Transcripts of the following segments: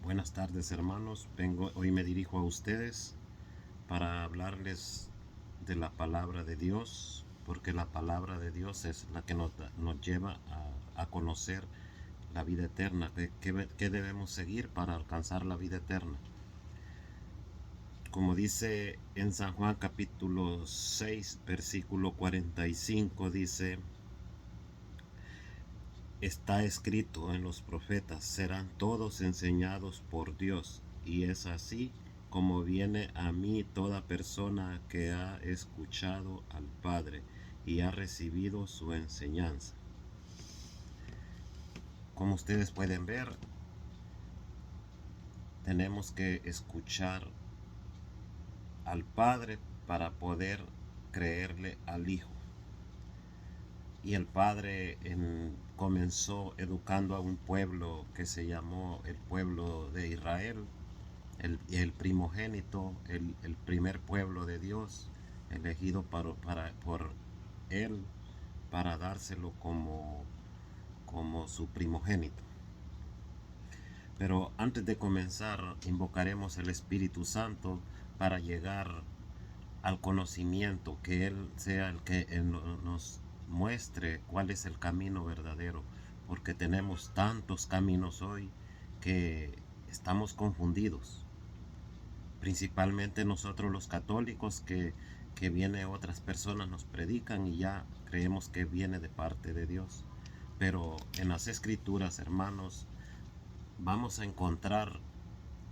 Buenas tardes, hermanos. Hoy me dirijo a ustedes para hablarles de la palabra de Dios, porque la palabra de Dios es la que nos lleva a conocer la vida eterna. ¿Qué debemos seguir para alcanzar la vida eterna? Como dice en San Juan capítulo 6, versículo 45, dice: está escrito en los profetas, serán todos enseñados por Dios, y es así como viene a mí toda persona que ha escuchado al Padre y ha recibido su enseñanza. Como ustedes pueden ver, tenemos que escuchar al Padre para poder creerle al Hijo. Y el Padre comenzó educando a un pueblo que se llamó el pueblo de Israel, el primogénito, el primer pueblo de Dios, elegido por Él para dárselo como su primogénito. Pero antes de comenzar, invocaremos el Espíritu Santo para llegar al conocimiento, que Él sea el que nos muestre cuál es el camino verdadero, porque tenemos tantos caminos hoy que estamos confundidos, principalmente nosotros los católicos, que viene otras personas nos predican y ya creemos que viene de parte de Dios. Pero en las escrituras, hermanos, vamos a encontrar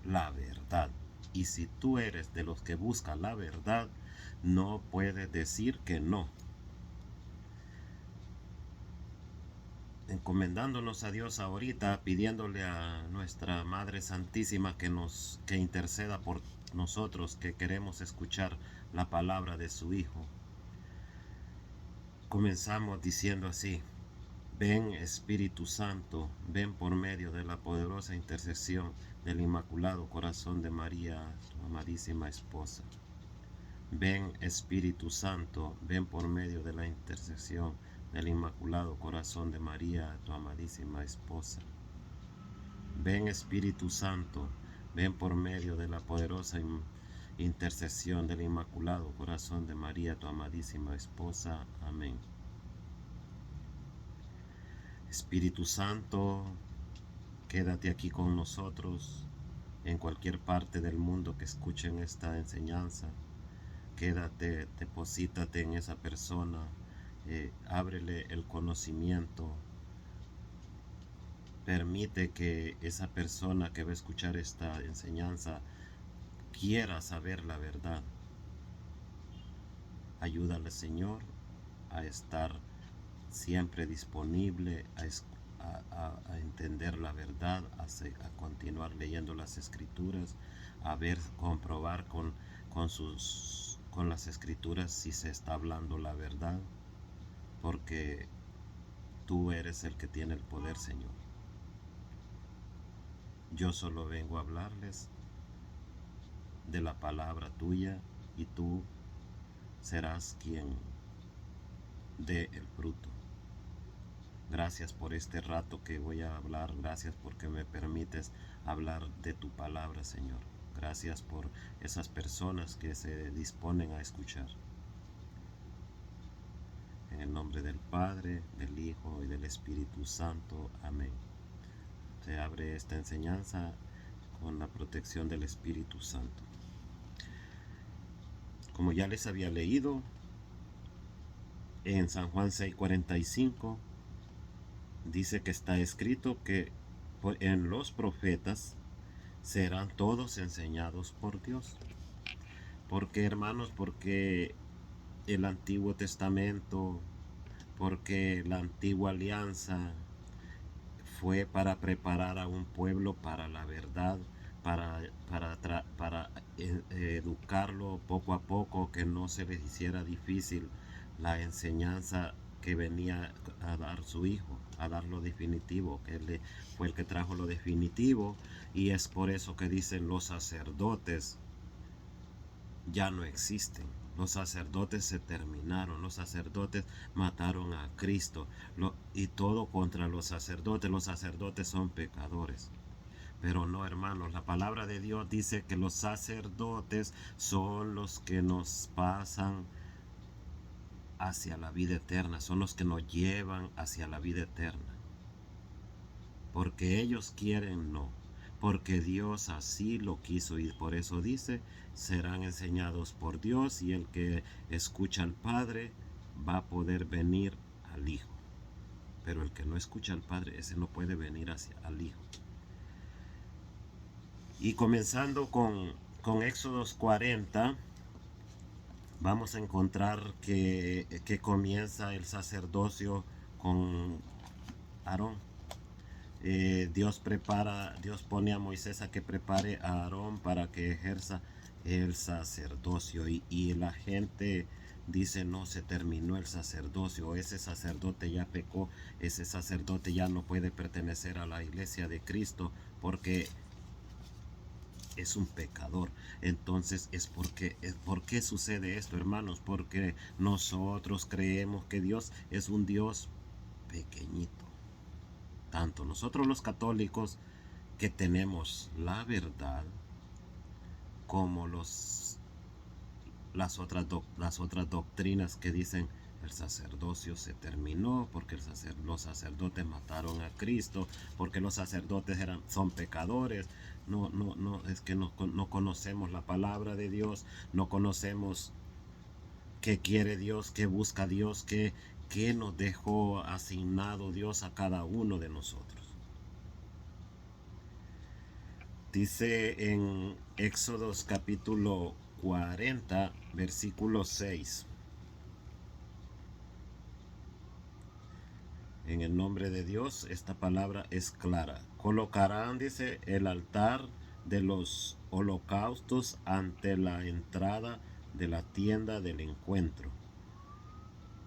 la verdad. Y si tú eres de los que buscan la verdad, no puedes decir que no. Encomendándonos a Dios ahorita, pidiéndole a nuestra Madre Santísima que interceda por nosotros, que queremos escuchar la palabra de su Hijo. Comenzamos diciendo así: ven Espíritu Santo, ven por medio de la poderosa intercesión del Inmaculado Corazón de María, tu amadísima esposa. Ven Espíritu Santo, ven por medio de la intercesión del Inmaculado Corazón de María, tu amadísima esposa. Ven Espíritu Santo, ven por medio de la poderosa intercesión del Inmaculado Corazón de María, tu amadísima esposa. Amén. Espíritu Santo, quédate aquí con nosotros en cualquier parte del mundo que escuchen esta enseñanza. Quédate, deposítate en esa persona, ábrele el conocimiento. Permite que esa persona que va a escuchar esta enseñanza quiera saber la verdad. Ayúdale, Señor, a estar siempre disponible a entender la verdad, a continuar leyendo las escrituras, a comprobar con las escrituras si se está hablando la verdad, porque tú eres el que tiene el poder, Señor. Yo solo vengo a hablarles de la palabra tuya, y tú serás quien dé el fruto. Gracias por este rato que voy a hablar. Gracias porque me permites hablar de tu palabra, Señor. Gracias por esas personas que se disponen a escuchar. En el nombre del Padre, del Hijo y del Espíritu Santo. Amén. Se abre esta enseñanza con la protección del Espíritu Santo. Como ya les había leído, en San Juan 6:45 dice que está escrito que en los profetas serán todos enseñados por Dios. ¿Por qué, hermanos? Porque el Antiguo Testamento, porque la antigua alianza fue para preparar a un pueblo para la verdad, para educarlo poco a poco, que no se les hiciera difícil la enseñanza que venía a dar su Hijo, a dar lo definitivo, que Él fue el que trajo lo definitivo. Y es por eso que dicen: los sacerdotes ya no existen. Los sacerdotes se terminaron. Los sacerdotes mataron a Cristo. Y todo contra los sacerdotes. Los sacerdotes son pecadores. Pero no, hermanos, la palabra de Dios dice que los sacerdotes son los que nos pasan hacia la vida eterna, son los que nos llevan hacia la vida eterna. Porque ellos quieren, no. Porque Dios así lo quiso y por eso dice, serán enseñados por Dios y el que escucha al Padre va a poder venir al Hijo. Pero el que no escucha al Padre, ese no puede venir hacia al Hijo. Y comenzando con Éxodos 40, vamos a encontrar que comienza el sacerdocio con Aarón. Dios pone a Moisés a que prepare a Aarón para que ejerza el sacerdocio y la gente dice no, se terminó el sacerdocio, ese sacerdote ya pecó, ese sacerdote ya no puede pertenecer a la iglesia de Cristo porque es un pecador. Entonces ¿por qué sucede esto, hermanos? Porque nosotros creemos que Dios es un Dios pequeño. Tanto nosotros los católicos que tenemos la verdad como las otras doctrinas que dicen el sacerdocio se terminó porque los sacerdotes mataron a Cristo, porque los sacerdotes son pecadores. No, es que no conocemos la palabra de Dios, no conocemos qué quiere Dios, qué busca Dios, qué nos dejó asignado Dios a cada uno de nosotros. Dice en Éxodos capítulo 40, versículo 6. En el nombre de Dios, esta palabra es clara. Colocarán, dice, el altar de los holocaustos ante la entrada de la tienda del encuentro.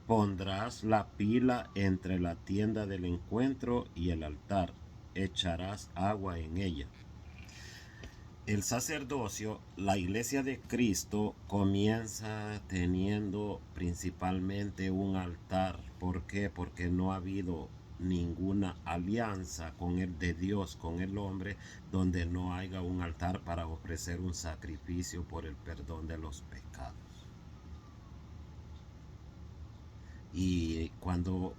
Pondrás la pila entre la tienda del encuentro y el altar. Echarás agua en ella. El sacerdocio, la iglesia de Cristo, comienza teniendo principalmente un altar. ¿Por qué? Porque no ha habido ninguna alianza con el de Dios, con el hombre, donde no haya un altar para ofrecer un sacrificio por el perdón de los pecados. Y cuando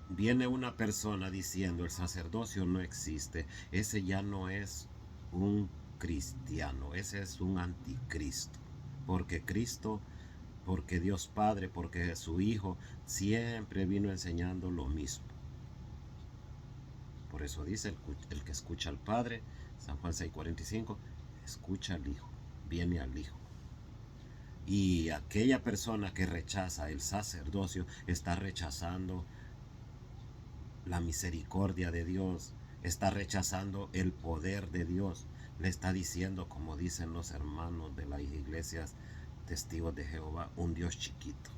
viene una persona diciendo el sacerdocio no existe, ese ya no es un cristiano, ese es un anticristo, porque Cristo, porque Dios Padre, porque su Hijo siempre vino enseñando lo mismo. Por eso dice el que escucha al Padre, San Juan 6:45, escucha al Hijo, viene al Hijo. Y aquella persona que rechaza el sacerdocio está rechazando la misericordia de Dios, está rechazando el poder de Dios, le está diciendo, como dicen los hermanos de las iglesias testigos de Jehová, un Dios chiquito.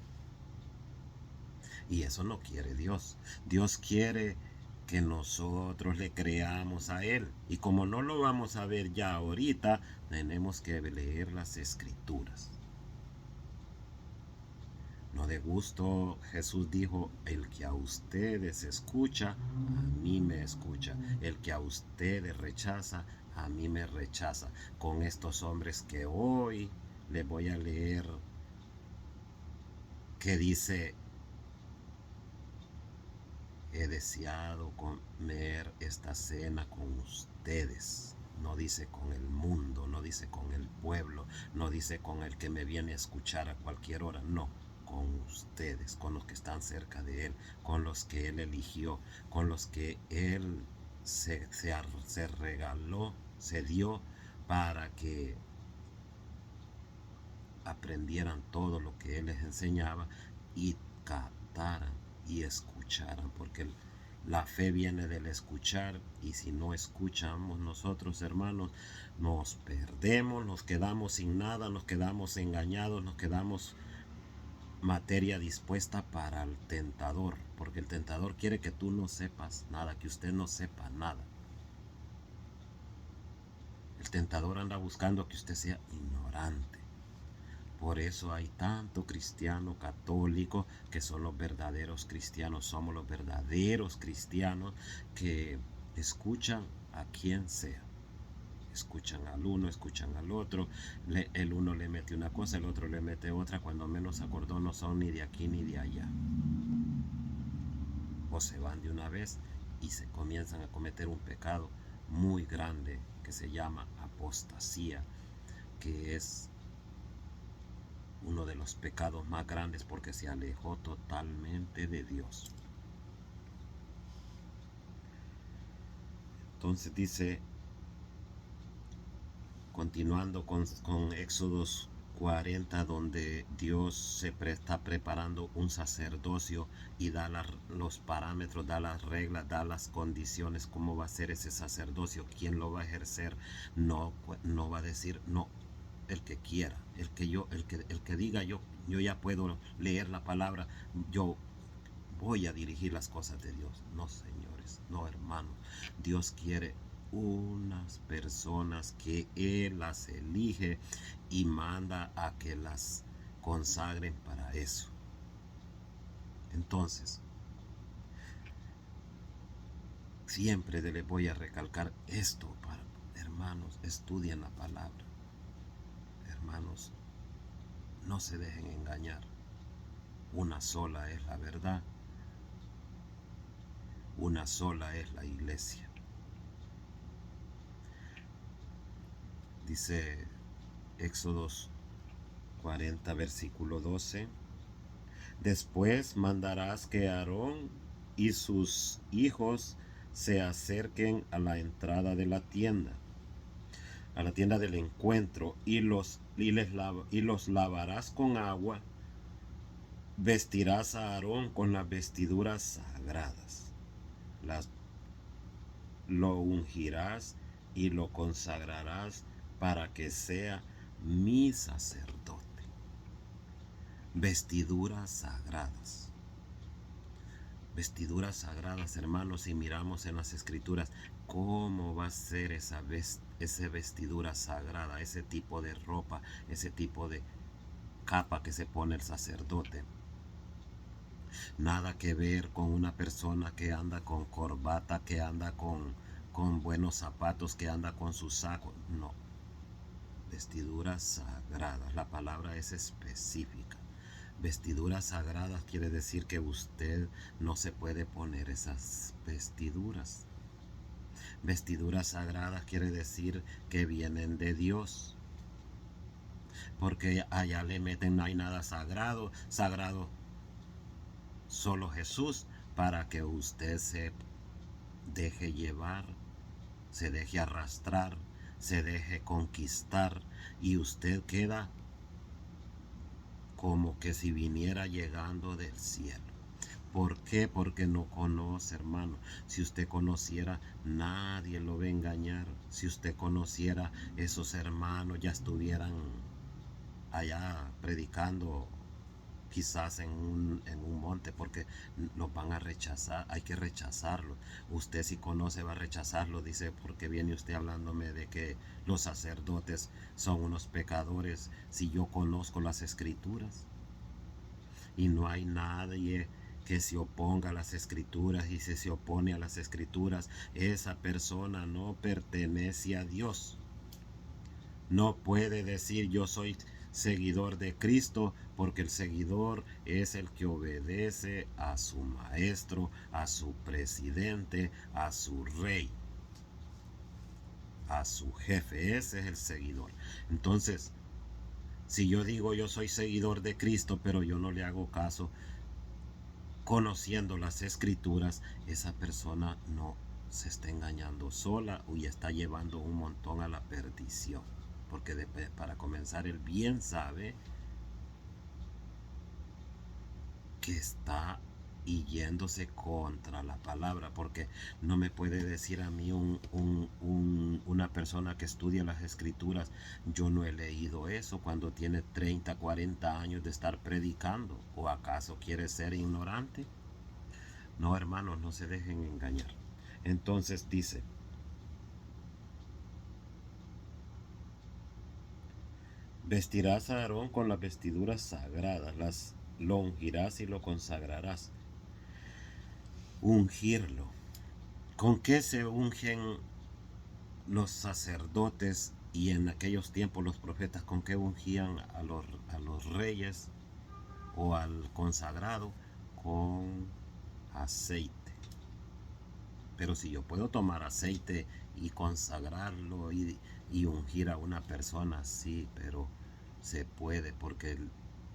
Y eso no quiere Dios. Dios quiere que nosotros le creamos a Él. Y como no lo vamos a ver ya ahorita, tenemos que leer las Escrituras. No de gusto, Jesús dijo, el que a ustedes escucha, a mí me escucha. El que a ustedes rechaza, a mí me rechaza. Con estos hombres que hoy les voy a leer, que dice, he deseado comer esta cena con ustedes. No dice con el mundo, no dice con el pueblo, no dice con el que me viene a escuchar a cualquier hora, no. Con ustedes, con los que están cerca de Él, con los que Él eligió, con los que Él se regaló, se dio para que aprendieran todo lo que Él les enseñaba y captaran y escucharan, porque la fe viene del escuchar, y si no escuchamos nosotros, hermanos, nos perdemos, nos quedamos sin nada, nos quedamos engañados, nos quedamos materia dispuesta para el tentador, porque el tentador quiere que tú no sepas nada, que usted no sepa nada. El tentador anda buscando que usted sea ignorante. Por eso hay tanto cristiano católico que son los verdaderos cristianos, somos los verdaderos cristianos que escuchan a quien sea. Escuchan al uno, escuchan al otro, el uno le mete una cosa, el otro le mete otra, cuando menos acordó no son ni de aquí ni de allá. O se van de una vez y se comienzan a cometer un pecado muy grande que se llama apostasía, que es uno de los pecados más grandes porque se alejó totalmente de Dios. Entonces dice, continuando con Éxodos 40, donde Dios se está preparando un sacerdocio y da los parámetros, da las reglas, da las condiciones, cómo va a ser ese sacerdocio, quién lo va a ejercer. No va a decir, no, el que quiera, el que diga yo ya puedo leer la palabra, yo voy a dirigir las cosas de Dios. No, señores, no, hermanos. Dios quiere unas personas que Él las elige y manda a que las consagren para eso. Entonces, siempre les voy a recalcar esto, para hermanos, estudien la palabra. Hermanos, no se dejen engañar. Una sola es la verdad. Una sola es la iglesia. Dice Éxodos 40, versículo 12. Después mandarás que Aarón y sus hijos se acerquen a la entrada de la tienda del encuentro, y los lavarás con agua. Vestirás a Aarón con las vestiduras sagradas, lo ungirás y lo consagrarás para que sea mi sacerdote. Vestiduras sagradas. Vestiduras sagradas, hermanos, y miramos en las escrituras cómo va a ser esa vestidura sagrada, ese tipo de ropa, ese tipo de capa que se pone el sacerdote. Nada que ver con una persona que anda con corbata, que anda con buenos zapatos, que anda con su saco. No. Vestiduras sagradas. La palabra es específica. Vestiduras sagradas quiere decir que usted no se puede poner esas vestiduras. Vestiduras sagradas quiere decir que vienen de Dios. Porque allá le meten, no hay nada sagrado. Sagrado solo Jesús, para que usted se deje llevar, se deje arrastrar, se deje conquistar, y usted queda como que si viniera llegando del cielo. ¿Por qué? Porque no conoce, hermano. Si usted conociera, nadie lo va a engañar. Si usted conociera, esos hermanos ya estuvieran allá predicando, quizás en un monte, porque los van a rechazar. Hay que rechazarlos. Usted, si conoce, va a rechazarlo. Dice, ¿por qué viene usted hablándome de que los sacerdotes son unos pecadores si yo conozco las escrituras? Y no hay nadie que se oponga a las escrituras, y si se opone a las escrituras, esa persona no pertenece a Dios. No puede decir yo soy seguidor de Cristo, porque el seguidor es el que obedece a su maestro, a su presidente, a su rey, a su jefe. Ese es el seguidor. Entonces, si yo digo yo soy seguidor de Cristo, pero yo no le hago caso, conociendo las escrituras, esa persona no se está engañando sola y está llevando un montón a la perdición. Porque para comenzar, él bien sabe que está yéndose contra la palabra, porque no me puede decir a mí una persona que estudia las escrituras, yo no he leído eso, cuando tiene 30, 40 años de estar predicando. ¿O acaso quiere ser ignorante? No, hermanos, no se dejen engañar. Entonces dice, vestirás a Aarón con las vestiduras sagradas, lo ungirás y lo consagrarás. Ungirlo. ¿Con qué se ungen los sacerdotes y en aquellos tiempos los profetas, ¿con qué ungían a los reyes o al consagrado? Con aceite. Pero si yo puedo tomar aceite y consagrarlo y ungir a una persona, sí, pero se puede, porque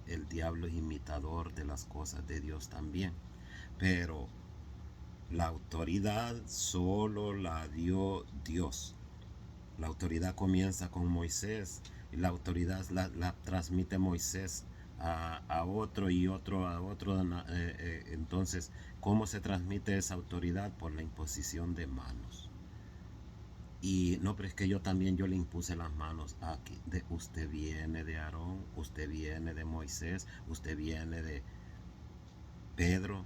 el diablo es imitador de las cosas de Dios también. Pero la autoridad solo la dio Dios. La autoridad comienza con Moisés y la autoridad la transmite Moisés a otro y otro a otro. Entonces, ¿cómo se transmite esa autoridad? Por la imposición de manos. Y no, pero es que yo le impuse las manos aquí. Usted viene de Aarón, usted viene de Moisés, usted viene de Pedro,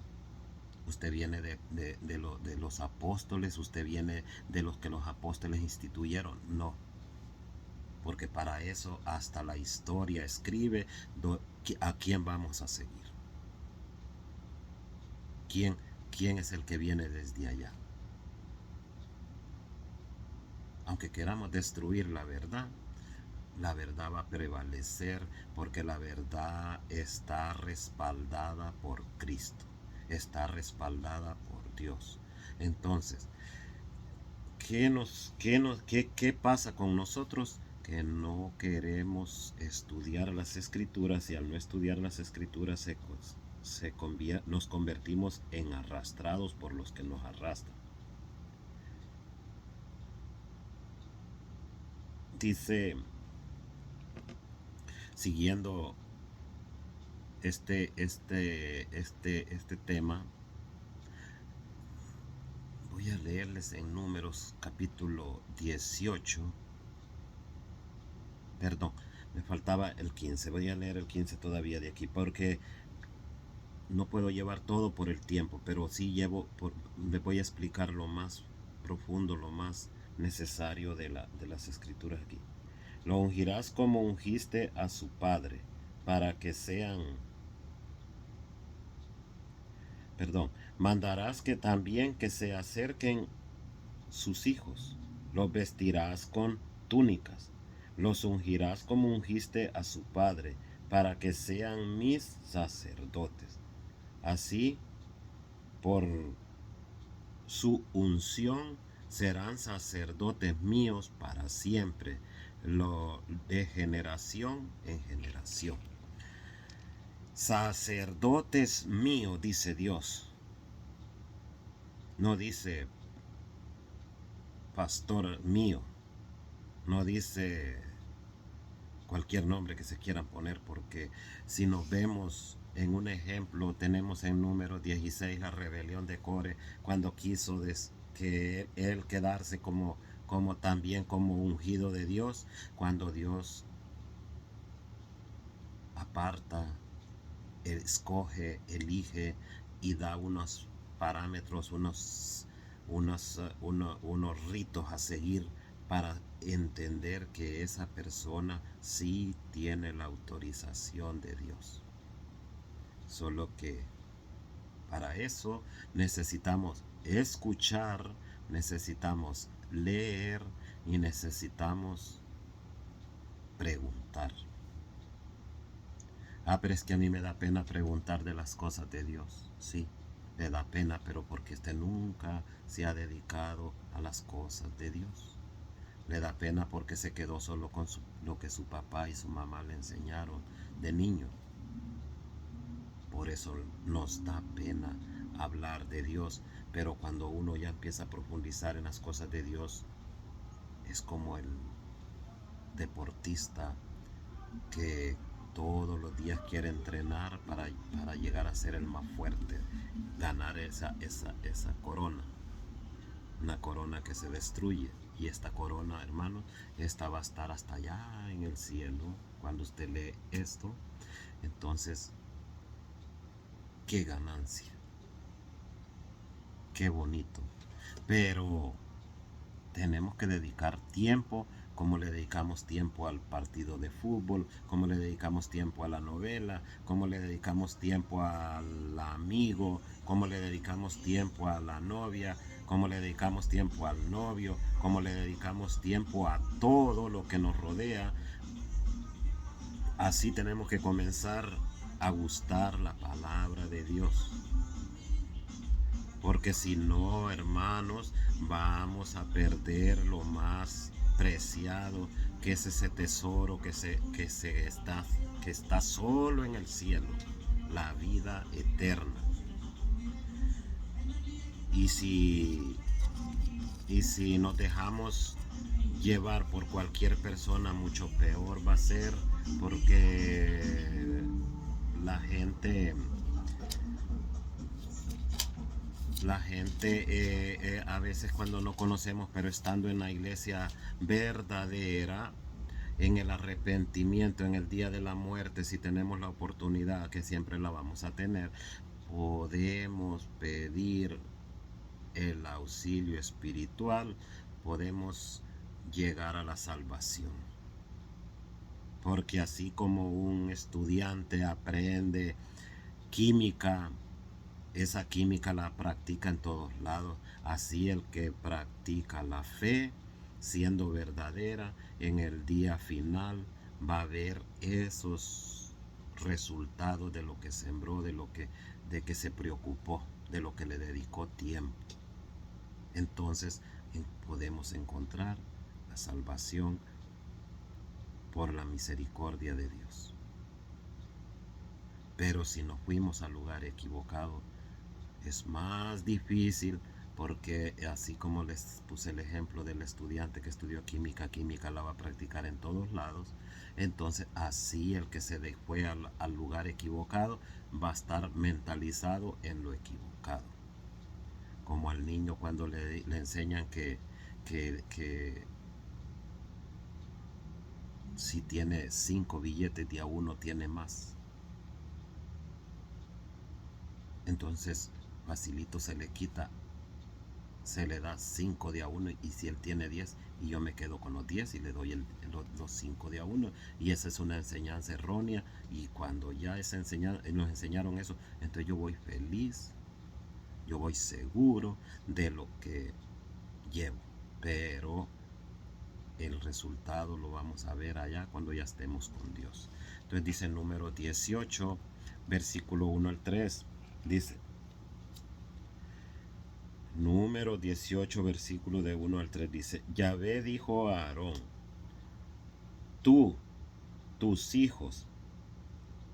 usted viene de los apóstoles, usted viene de los que los apóstoles instituyeron. No, porque para eso hasta la historia escribe a quién vamos a seguir. ¿Quién es el que viene desde allá? Aunque queramos destruir la verdad va a prevalecer, porque la verdad está respaldada por Cristo, está respaldada por Dios. Entonces, ¿qué pasa con nosotros? Que no queremos estudiar las escrituras, y al no estudiar las escrituras nos convertimos en arrastrados por los que nos arrastran. Dice, siguiendo este tema, voy a leerles en Números capítulo 18. Perdón, me faltaba el 15. Voy a leer el 15 todavía de aquí, porque no puedo llevar todo por el tiempo, pero sí le voy a explicar lo más profundo, lo más necesario de las escrituras aquí. Lo ungirás como ungiste a su padre, para que mandarás que también que se acerquen sus hijos, los vestirás con túnicas, los ungirás como ungiste a su padre, para que sean mis sacerdotes. Así, por su unción, serán sacerdotes míos para siempre, de generación en generación. Sacerdotes míos, dice Dios. No dice pastor mío. No dice cualquier nombre que se quieran poner, porque si nos vemos en un ejemplo, tenemos en Números 16 la rebelión de Core, cuando quiso que él quedarse también como ungido de Dios, cuando Dios aparta, escoge, elige y da unos parámetros, unos ritos a seguir para entender que esa persona sí tiene la autorización de Dios. Solo que para eso necesitamos escuchar, necesitamos leer y necesitamos preguntar. Pero es que a mí me da pena preguntar de las cosas de Dios. Sí, le da pena, pero porque usted nunca se ha dedicado a las cosas de Dios. Le da pena porque se quedó solo con lo que su papá y su mamá le enseñaron de niño. Por eso nos da pena hablar de Dios, pero cuando uno ya empieza a profundizar en las cosas de Dios, es como el deportista que todos los días quiere entrenar para llegar a ser el más fuerte, ganar esa corona, una corona que se destruye. Y esta corona, hermanos, esta va a estar hasta allá en el cielo. Cuando usted lee esto, entonces, qué ganancia, qué bonito. Pero tenemos que dedicar tiempo cómo le dedicamos tiempo al partido de fútbol, cómo le dedicamos tiempo a la novela, cómo le dedicamos tiempo al amigo, cómo le dedicamos tiempo a la novia, cómo le dedicamos tiempo al novio, cómo le dedicamos tiempo a todo lo que nos rodea. Así tenemos que comenzar a gustar la palabra de Dios. Porque si no, hermanos, vamos a perder lo más preciado, que es ese tesoro que está solo en el cielo, la vida eterna. Y si nos dejamos llevar por cualquier persona, mucho peor va a ser, porque la gente a veces, cuando no conocemos, pero estando en la iglesia verdadera, en el arrepentimiento, en el día de la muerte, si tenemos la oportunidad, que siempre la vamos a tener, podemos pedir el auxilio espiritual, podemos llegar a la salvación. Porque así como un estudiante aprende química, esa química la practica en todos lados. Así el que practica la fe, siendo verdadera, en el día final va a ver esos resultados de lo que sembró, de que se preocupó, de lo que le dedicó tiempo. Entonces podemos encontrar la salvación por la misericordia de Dios. Pero si nos fuimos al lugar equivocado, es más difícil, porque así como les puse el ejemplo del estudiante que estudió química la va a practicar en todos lados. Entonces así el que se fue al lugar equivocado va a estar mentalizado en lo equivocado. Como al niño cuando le enseñan que si tiene 5 billetes de a uno tiene más. Entonces facilito se le quita, se le da 5 de a uno, y si él tiene 10 y yo me quedo con los 10 y le doy los 5 de a uno, y esa es una enseñanza errónea. Y cuando ya nos enseñaron eso, entonces yo voy feliz, yo voy seguro de lo que llevo, pero el resultado lo vamos a ver allá cuando ya estemos con Dios. Entonces dice número 18, versículo 1 al 3, dice, número 18, versículo de 1 al 3, dice: Yahvé dijo a Aarón: tú, tus hijos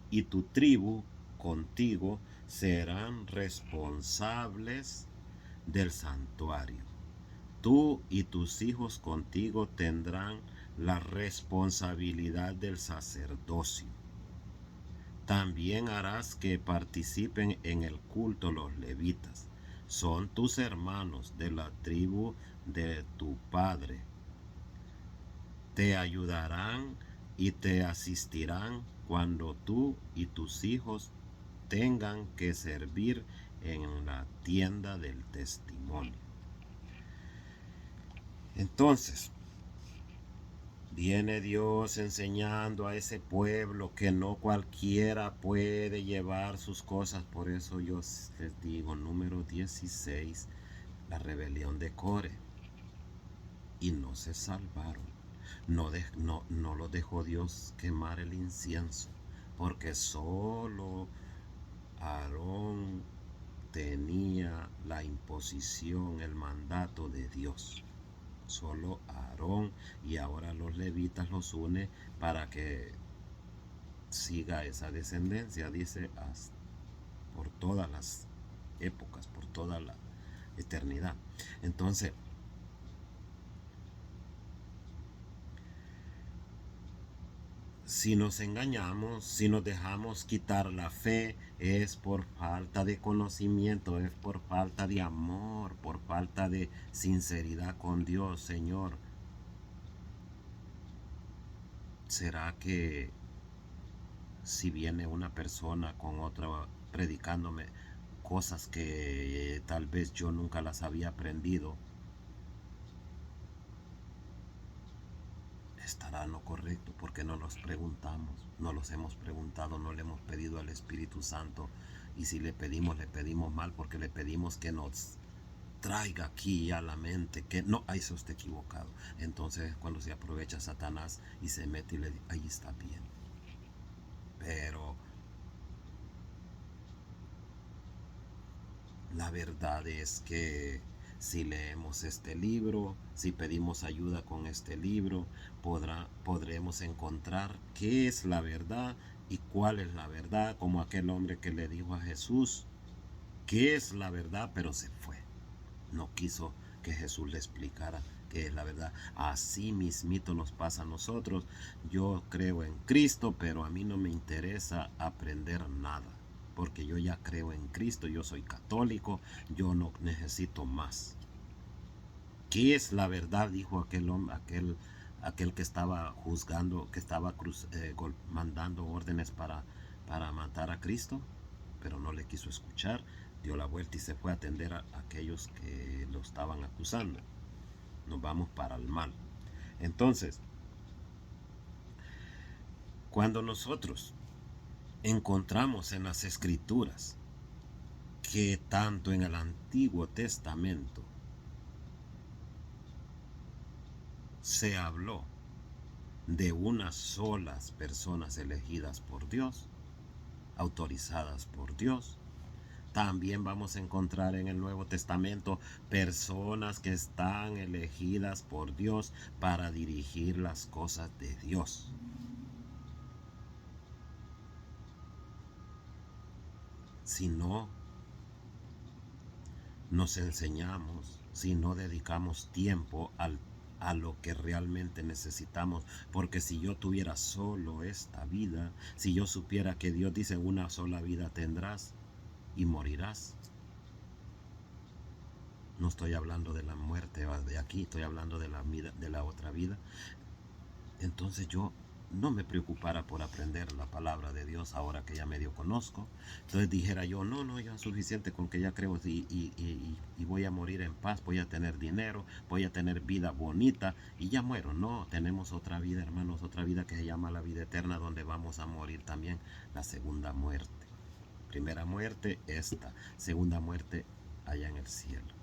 y tu tribu contigo serán responsables del santuario. Tú y tus hijos contigo tendrán la responsabilidad del sacerdocio. También harás que participen en el culto los levitas. Son tus hermanos de la tribu de tu padre. Te ayudarán y te asistirán cuando tú y tus hijos tengan que servir en la tienda del testimonio. Entonces, viene Dios enseñando a ese pueblo que no cualquiera puede llevar sus cosas. Por eso yo les digo, número 16, la rebelión de Core. Y no se salvaron. No lo dejó Dios quemar el incienso, porque solo Aarón tenía la imposición, el mandato de Dios. Solo Aarón, y ahora los levitas los une para que siga esa descendencia, dice, por todas las épocas, por toda la eternidad. Entonces, si nos engañamos, si nos dejamos quitar la fe, es por falta de conocimiento, es por falta de amor, por falta de sinceridad con Dios. Señor, ¿será que si viene una persona con otra predicándome cosas que tal vez yo nunca las había aprendido, ¿estará en lo correcto? Porque no nos preguntamos, no los hemos preguntado, no le hemos pedido al Espíritu Santo. Y si le pedimos mal, porque le pedimos que nos traiga aquí a la mente que no, ahí se está equivocado. Entonces cuando se aprovecha Satanás y se mete y le dice, ahí está bien. Pero la verdad es que si leemos este libro, si pedimos ayuda con este libro, podremos encontrar qué es la verdad y cuál es la verdad, como aquel hombre que le dijo a Jesús qué es la verdad, pero se fue. No quiso que Jesús le explicara qué es la verdad. Así mismito nos pasa a nosotros. Yo creo en Cristo, pero a mí no me interesa aprender nada, porque yo ya creo en Cristo, yo soy católico, yo no necesito más. ¿Qué es la verdad? Dijo aquel hombre, aquel que estaba juzgando, que estaba mandando órdenes para matar a Cristo, pero no le quiso escuchar, dio la vuelta y se fue a atender a aquellos que lo estaban acusando. Nos vamos para el mal. Entonces, cuando nosotros encontramos en las Escrituras que tanto en el Antiguo Testamento se habló de unas solas personas elegidas por Dios, autorizadas por Dios, también vamos a encontrar en el Nuevo Testamento personas que están elegidas por Dios para dirigir las cosas de Dios. Si no nos enseñamos, si no dedicamos tiempo a lo que realmente necesitamos, porque si yo tuviera solo esta vida, si yo supiera que Dios dice una sola vida tendrás y morirás, no estoy hablando de la muerte de aquí, estoy hablando de la vida, de la otra vida, entonces yo no me preocupara por aprender la palabra de Dios ahora que ya medio conozco. Entonces dijera yo, no, ya es suficiente con que ya creo y voy a morir en paz, voy a tener dinero, voy a tener vida bonita y ya muero. No, tenemos otra vida, hermanos, otra vida que se llama la vida eterna, donde vamos a morir también, la segunda muerte. Primera muerte, esta. Segunda muerte, allá en el cielo.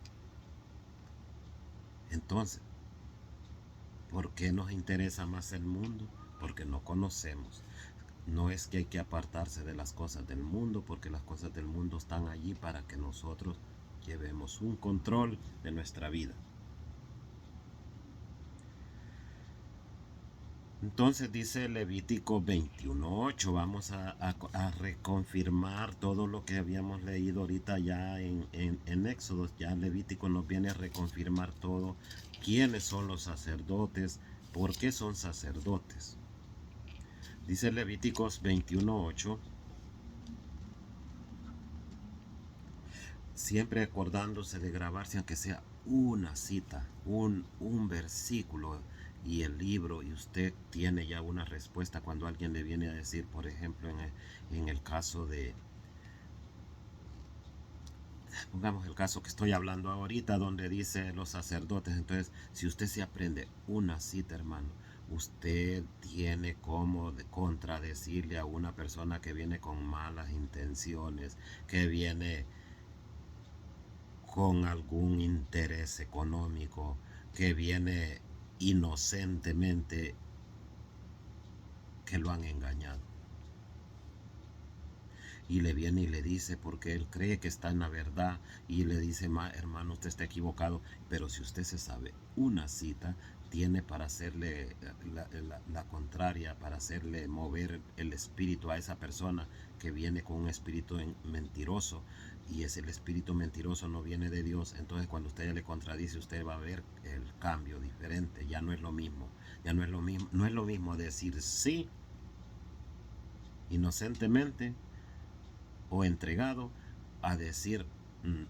Entonces, ¿por qué nos interesa más el mundo? Porque no conocemos. No es que hay que apartarse de las cosas del mundo, porque las cosas del mundo están allí para que nosotros llevemos un control de nuestra vida. Entonces dice Levítico 21:8, vamos a reconfirmar todo lo que habíamos leído ahorita ya en Éxodo. Ya Levítico nos viene a reconfirmar todo, quiénes son los sacerdotes, por qué son sacerdotes. Dice Levíticos 21:8, siempre acordándose de grabarse, aunque sea una cita, un versículo y el libro, y usted tiene ya una respuesta cuando alguien le viene a decir, por ejemplo, en el caso de, pongamos el caso que estoy hablando ahorita, donde dice los sacerdotes. Entonces, si usted se aprende una cita, hermano, usted tiene como contradecirle a una persona que viene con malas intenciones, que viene con algún interés económico, que viene inocentemente, que lo han engañado. Y le viene y le dice, porque él cree que está en la verdad, y le dice, hermano, usted está equivocado. Pero si usted se sabe una cita, tiene para hacerle la contraria, para hacerle mover el espíritu a esa persona que viene con un espíritu mentiroso, y es el espíritu mentiroso, no viene de Dios. Entonces cuando usted le contradice, usted va a ver el cambio diferente. Ya no es lo mismo, ya no es lo mismo, no es lo mismo decir sí inocentemente o entregado a decir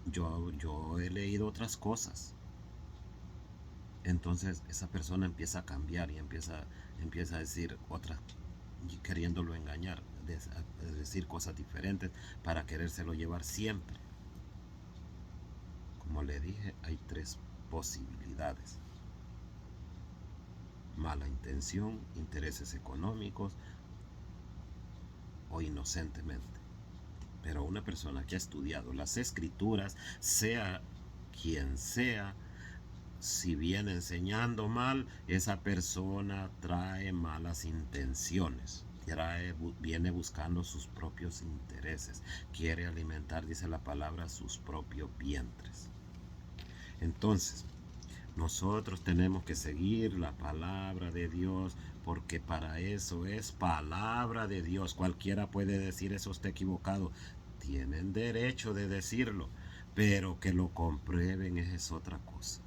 yo he leído otras cosas. Entonces esa persona empieza a cambiar y empieza a decir otras, queriéndolo engañar, a decir cosas diferentes para querérselo llevar siempre. Como le dije, hay tres posibilidades. mala intención, intereses económicos o inocentemente. Pero una persona que ha estudiado las escrituras, sea quien sea, si viene enseñando mal, esa persona trae malas intenciones. Viene buscando sus propios intereses. Quiere alimentar, dice la palabra, sus propios vientres. Entonces, nosotros tenemos que seguir la palabra de Dios, porque para eso es palabra de Dios. Cualquiera puede decir eso está equivocado. Tienen derecho de decirlo, pero que lo comprueben es otra cosa.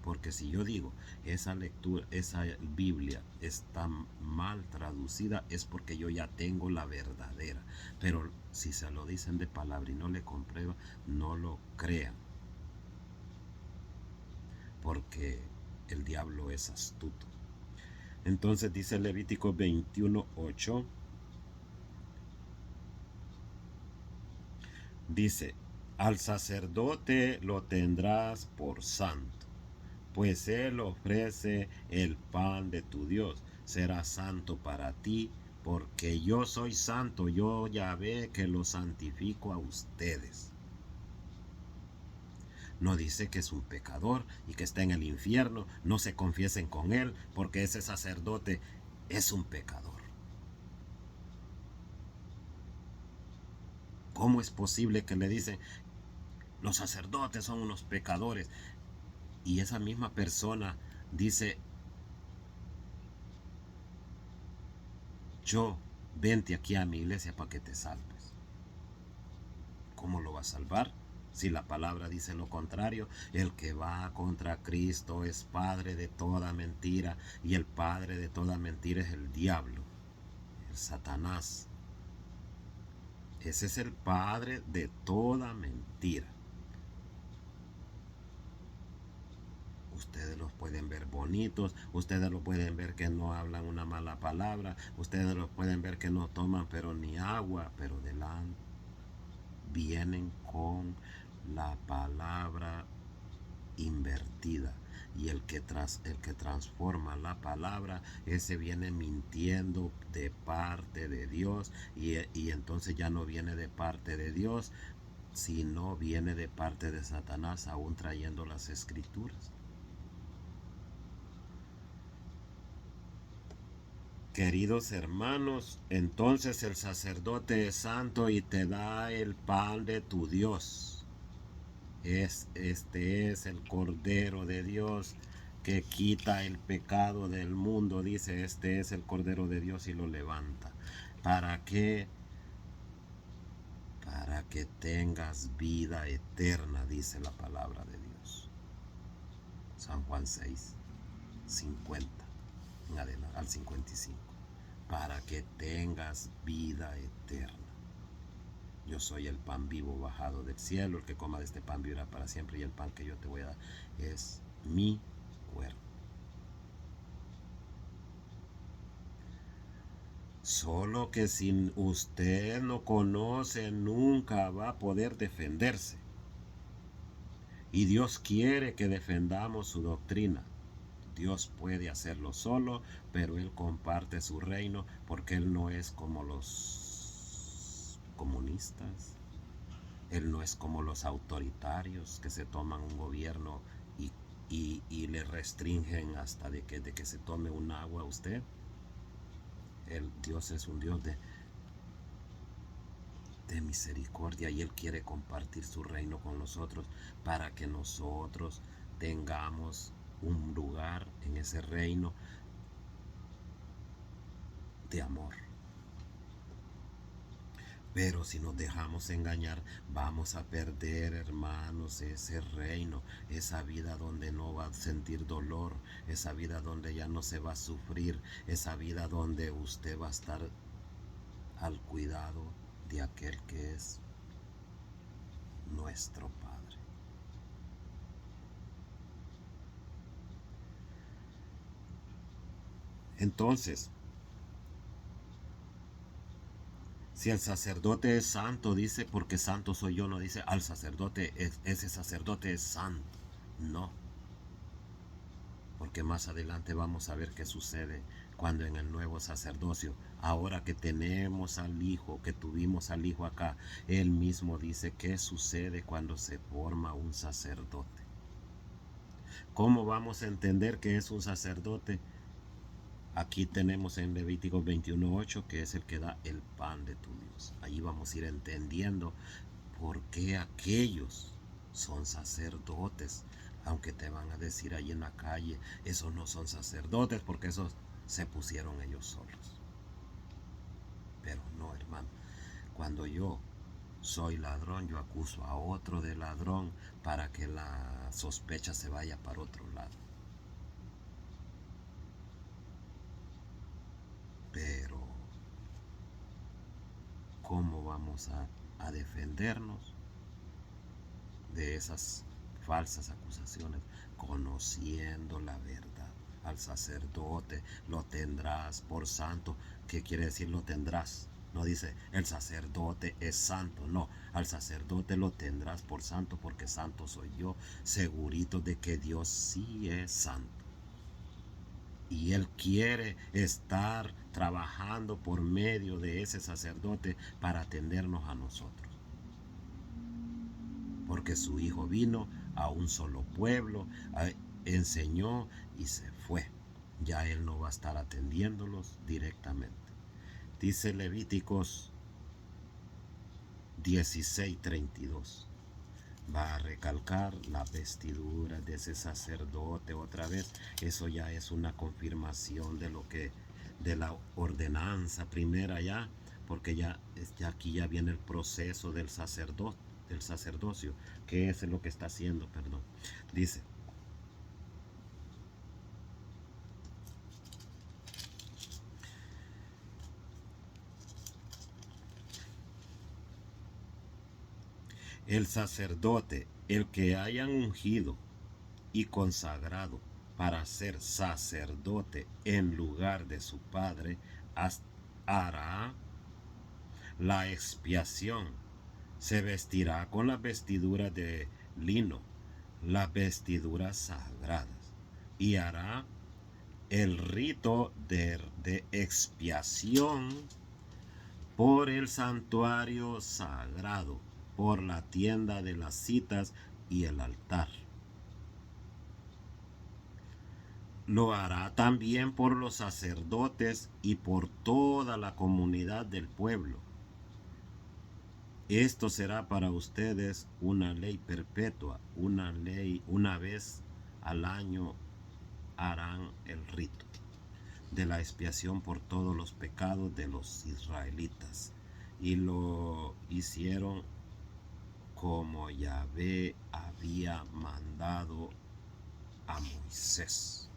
Porque si yo digo, esa lectura, esa Biblia está mal traducida, es porque yo ya tengo la verdadera. Pero si se lo dicen de palabra y no le comprueba, no lo crean. Porque el diablo es astuto. Entonces dice Levítico 21:8. Dice, al sacerdote lo tendrás por santo, pues él ofrece el pan de tu Dios. Será santo para ti, porque yo soy santo, yo Yahvé que lo santifico a ustedes. No dice que es un pecador y que está en el infierno. No se confiesen con él, porque ese sacerdote es un pecador. ¿Cómo es posible que le dicen los sacerdotes son unos pecadores? Y esa misma persona dice, yo, vente aquí a mi iglesia para que te salves. ¿Cómo lo va a salvar? Si la palabra dice lo contrario, el que va contra Cristo es padre de toda mentira, y el padre de toda mentira es el diablo, el Satanás. Ese es el padre de toda mentira. Ustedes los pueden ver bonitos, ustedes los pueden ver que no hablan una mala palabra, ustedes los pueden ver que no toman pero ni agua, pero delante vienen con la palabra invertida. Y el que transforma la palabra, ese viene mintiendo de parte de Dios, y entonces ya no viene de parte de Dios, sino viene de parte de Satanás, aún trayendo las escrituras. Queridos hermanos, entonces el sacerdote es santo y te da el pan de tu Dios. Este es el Cordero de Dios que quita el pecado del mundo. Dice, este es el Cordero de Dios, y lo levanta. ¿Para qué? Para que tengas vida eterna, dice la palabra de Dios. San Juan 6:50 en adelante, al 55. Para que tengas vida eterna. Yo soy el pan vivo bajado del cielo. El que coma de este pan vivirá para siempre, y el pan que yo te voy a dar es mi cuerpo. Solo que si usted no conoce, nunca va a poder defenderse. Y Dios quiere que defendamos su doctrina. Dios puede hacerlo solo, pero Él comparte su reino, porque Él no es como los comunistas. Él no es como los autoritarios que se toman un gobierno y le restringen hasta de que se tome un agua a usted. Dios es un Dios de misericordia, y Él quiere compartir su reino con nosotros para que nosotros tengamos un lugar en ese reino de amor. Pero si nos dejamos engañar, vamos a perder, hermanos, ese reino, esa vida donde no va a sentir dolor, esa vida donde ya no se va a sufrir, esa vida donde usted va a estar al cuidado de aquel que es nuestro Padre. Entonces, si el sacerdote es santo, dice, porque santo soy yo, no dice al sacerdote, ese sacerdote es santo. No. porque más adelante vamos a ver qué sucede cuando en el nuevo sacerdocio, ahora que tenemos al Hijo, que tuvimos al Hijo acá, Él mismo dice qué sucede cuando se forma un sacerdote. ¿Cómo vamos a entender que es un sacerdote? Aquí tenemos en Levítico 21:8, que es el que da el pan de tu Dios. Ahí vamos a ir entendiendo por qué aquellos son sacerdotes. Aunque te van a decir ahí en la calle, esos no son sacerdotes porque esos se pusieron ellos solos. Pero no, hermano. Cuando yo soy ladrón, yo acuso a otro de ladrón para que la sospecha se vaya para otro lado. Pero, ¿cómo vamos a defendernos de esas falsas acusaciones? Conociendo la verdad. Al sacerdote lo tendrás por santo. ¿Qué quiere decir lo tendrás? No dice el sacerdote es santo, no, al sacerdote lo tendrás por santo porque santo soy yo, segurito de que Dios sí es santo. Y Él quiere estar trabajando por medio de ese sacerdote para atendernos a nosotros. Porque su Hijo vino a un solo pueblo, enseñó y se fue. Ya Él no va a estar atendiéndolos directamente. Dice Levíticos 16:32. Va a recalcar la vestidura de ese sacerdote otra vez. Eso ya es una confirmación de lo que, de la ordenanza primera ya, porque ya aquí ya viene el proceso del sacerdocio, que es lo que está haciendo, perdón. Dice, el sacerdote, el que hayan ungido y consagrado para ser sacerdote en lugar de su padre, hará la expiación. Se vestirá con las vestiduras de lino, las vestiduras sagradas, y hará el rito de expiación por el santuario sagrado, por la tienda de las citas y el altar. Lo hará también por los sacerdotes y por toda la comunidad del pueblo. Esto será para ustedes una ley perpetua, una ley, una vez al año harán el rito de la expiación por todos los pecados de los israelitas. Y lo hicieron como Yahvé había mandado a Moisés.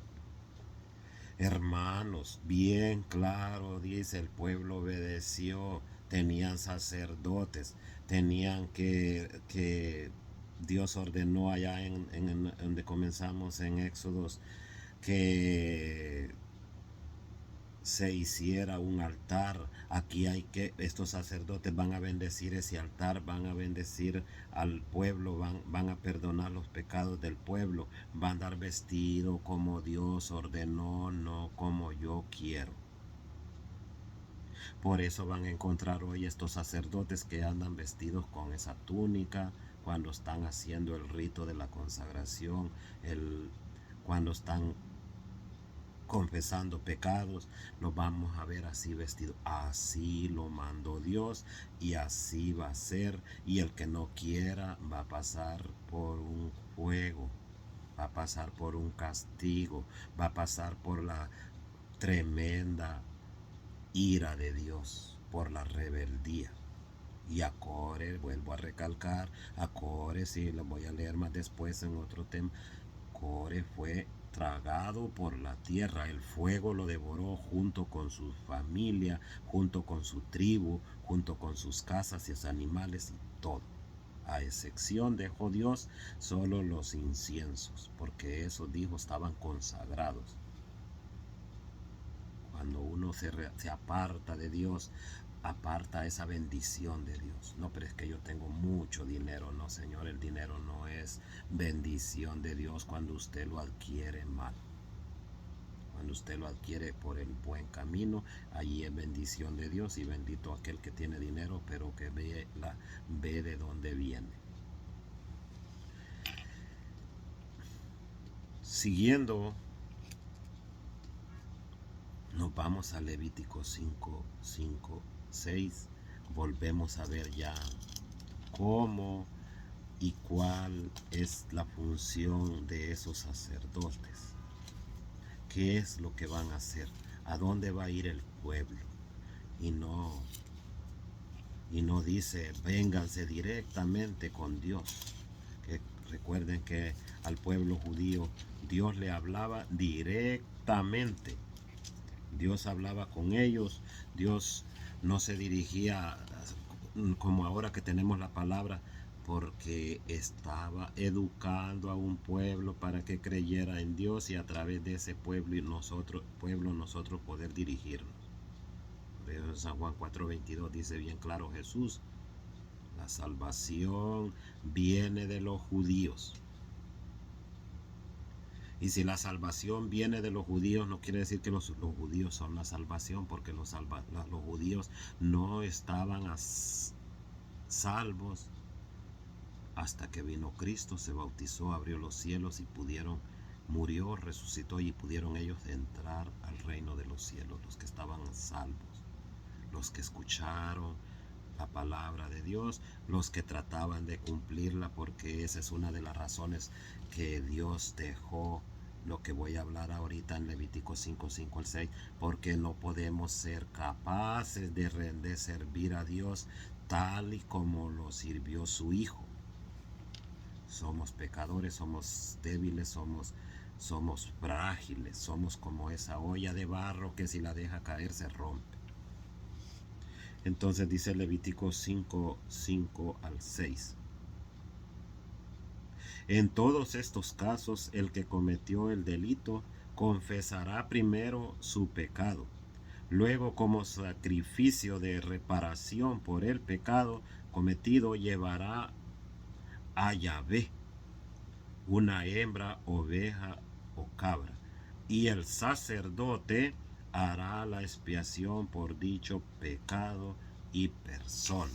Hermanos, bien claro, dice, el pueblo obedeció, tenían sacerdotes, tenían que Dios ordenó allá en donde comenzamos en Éxodos que se hiciera un altar. Aquí hay que, estos sacerdotes van a bendecir ese altar, van a bendecir al pueblo, van a perdonar los pecados del pueblo, van a andar vestido como Dios ordenó, no como yo quiero. Por eso van a encontrar hoy estos sacerdotes que andan vestidos con esa túnica cuando están haciendo el rito de la consagración, cuando están confesando pecados, los vamos a ver así vestidos. Así lo mandó Dios y así va a ser. Y el que no quiera va a pasar por un fuego, va a pasar por un castigo, va a pasar por la tremenda ira de Dios, por la rebeldía. Y a Core, vuelvo a recalcar, a Core, sí, lo voy a leer más después en otro tema. Core fue tragado por la tierra, el fuego lo devoró junto con su familia, junto con su tribu, junto con sus casas y sus animales y todo. A excepción dejó Dios solo los inciensos, porque esos, dijo, estaban consagrados. Cuando uno se aparta de Dios, aparta esa bendición de Dios. No, pero es que yo tengo mucho dinero. No, Señor, el dinero no es bendición de Dios cuando usted lo adquiere mal. Cuando usted lo adquiere por el buen camino, allí es bendición de Dios, y bendito aquel que tiene dinero, pero que ve de dónde viene. Siguiendo, nos vamos a Levítico 5, 6. Volvemos a ver ya cómo y cuál es la función de esos sacerdotes. ¿Qué es lo que van a hacer? ¿A dónde va a ir el pueblo? Y no dice, vénganse directamente con Dios. Que recuerden que al pueblo judío Dios le hablaba directamente. Dios hablaba con ellos. Dios no se dirigía como ahora que tenemos la palabra, porque estaba educando a un pueblo para que creyera en Dios, y a través de ese pueblo nosotros poder dirigirnos. Por eso en San Juan 4:22 dice bien claro Jesús: la salvación viene de los judíos. Y si la salvación viene de los judíos, no quiere decir que los judíos son la salvación, porque los judíos no estaban salvos hasta que vino Cristo, se bautizó, abrió los cielos y murió, resucitó, y pudieron ellos entrar al reino de los cielos, los que estaban salvos, los que escucharon la palabra de Dios, los que trataban de cumplirla, porque esa es una de las razones que Dios dejó lo que voy a hablar ahorita en Levítico 5, 5 al 6, porque no podemos ser capaces de servir a Dios tal y como lo sirvió su Hijo. Somos pecadores, somos débiles, somos frágiles, somos como esa olla de barro que si la deja caer se rompe. Entonces dice Levítico 5, 5 al 6. En todos estos casos, el que cometió el delito confesará primero su pecado. Luego, como sacrificio de reparación por el pecado cometido, llevará a Yahvé una hembra, oveja o cabra, y el sacerdote hará la expiación por dicho pecado y persona.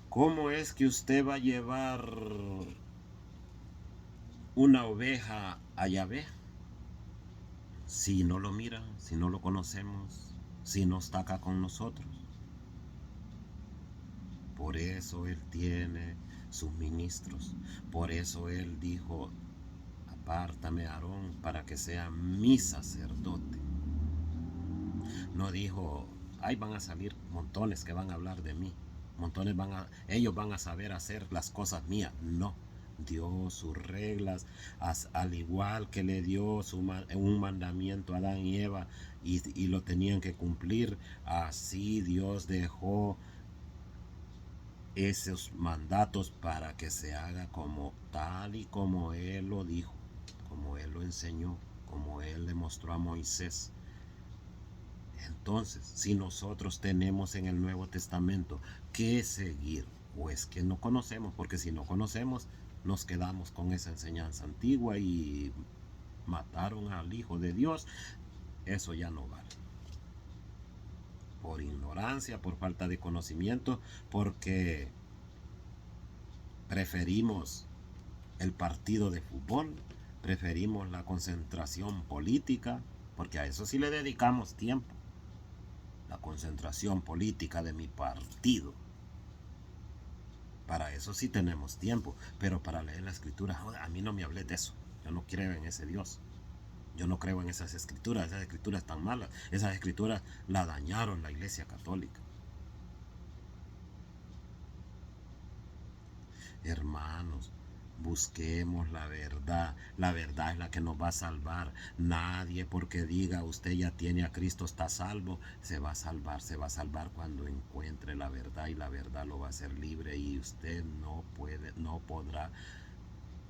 ¿Cómo es que usted va a llevar una oveja a Yahvé si no lo mira, si no lo conocemos, si no está acá con nosotros? Por eso Él tiene sus ministros. Por eso Él dijo: apártame, Aarón, para que sea mi sacerdote. No dijo: ay, van a salir montones que van a hablar de mí, montones ellos van a saber hacer las cosas mías. No, dio sus reglas, al igual que le dio un mandamiento a Adán y Eva, y lo tenían que cumplir. Así Dios dejó esos mandatos para que se haga como tal y como Él lo dijo, como Él lo enseñó, como Él le mostró a Moisés. Entonces, si nosotros tenemos en el Nuevo Testamento que seguir, o es que no conocemos, porque si no conocemos, nos quedamos con esa enseñanza antigua y mataron al Hijo de Dios, eso ya no vale. Por ignorancia, por falta de conocimiento, porque preferimos el partido de fútbol, preferimos la concentración política, porque a eso sí le dedicamos tiempo. La concentración política de mi partido, para eso sí tenemos tiempo, pero para leer la escritura, a mí no me hablé de eso. Yo no creo en ese Dios, yo no creo en esas escrituras están malas, esas escrituras la dañaron la Iglesia Católica. Hermanos, busquemos la verdad es la que nos va a salvar. Nadie porque diga usted ya tiene a Cristo, está salvo, se va a salvar cuando encuentre la verdad, y la verdad lo va a hacer libre, y usted no podrá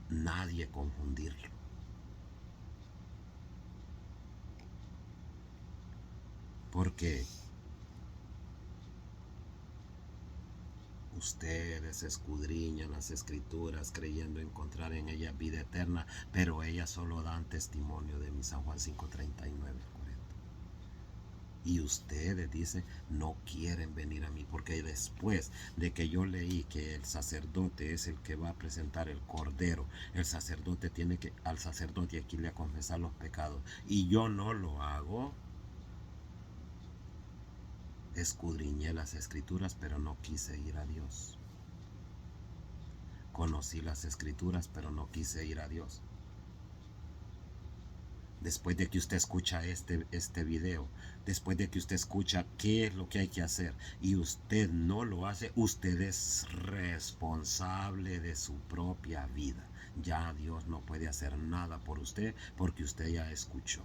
nadie confundirlo. Porque Ustedes escudriñan las escrituras creyendo encontrar en ellas vida eterna, pero ellas solo dan testimonio de mí. San Juan 5:39. Y ustedes, dice, no quieren venir a mí, porque después de que yo leí que el sacerdote es el que va a presentar el cordero, el sacerdote tiene que, al sacerdote aquí le a confesar los pecados, y yo no lo hago. Escudriñé las escrituras, pero no quise ir a Dios. Conocí las escrituras, pero no quise ir a Dios. Después de que usted escucha este video, después de que usted escucha qué es lo que hay que hacer y usted no lo hace, usted es responsable de su propia vida. Ya Dios no puede hacer nada por usted porque usted ya escuchó.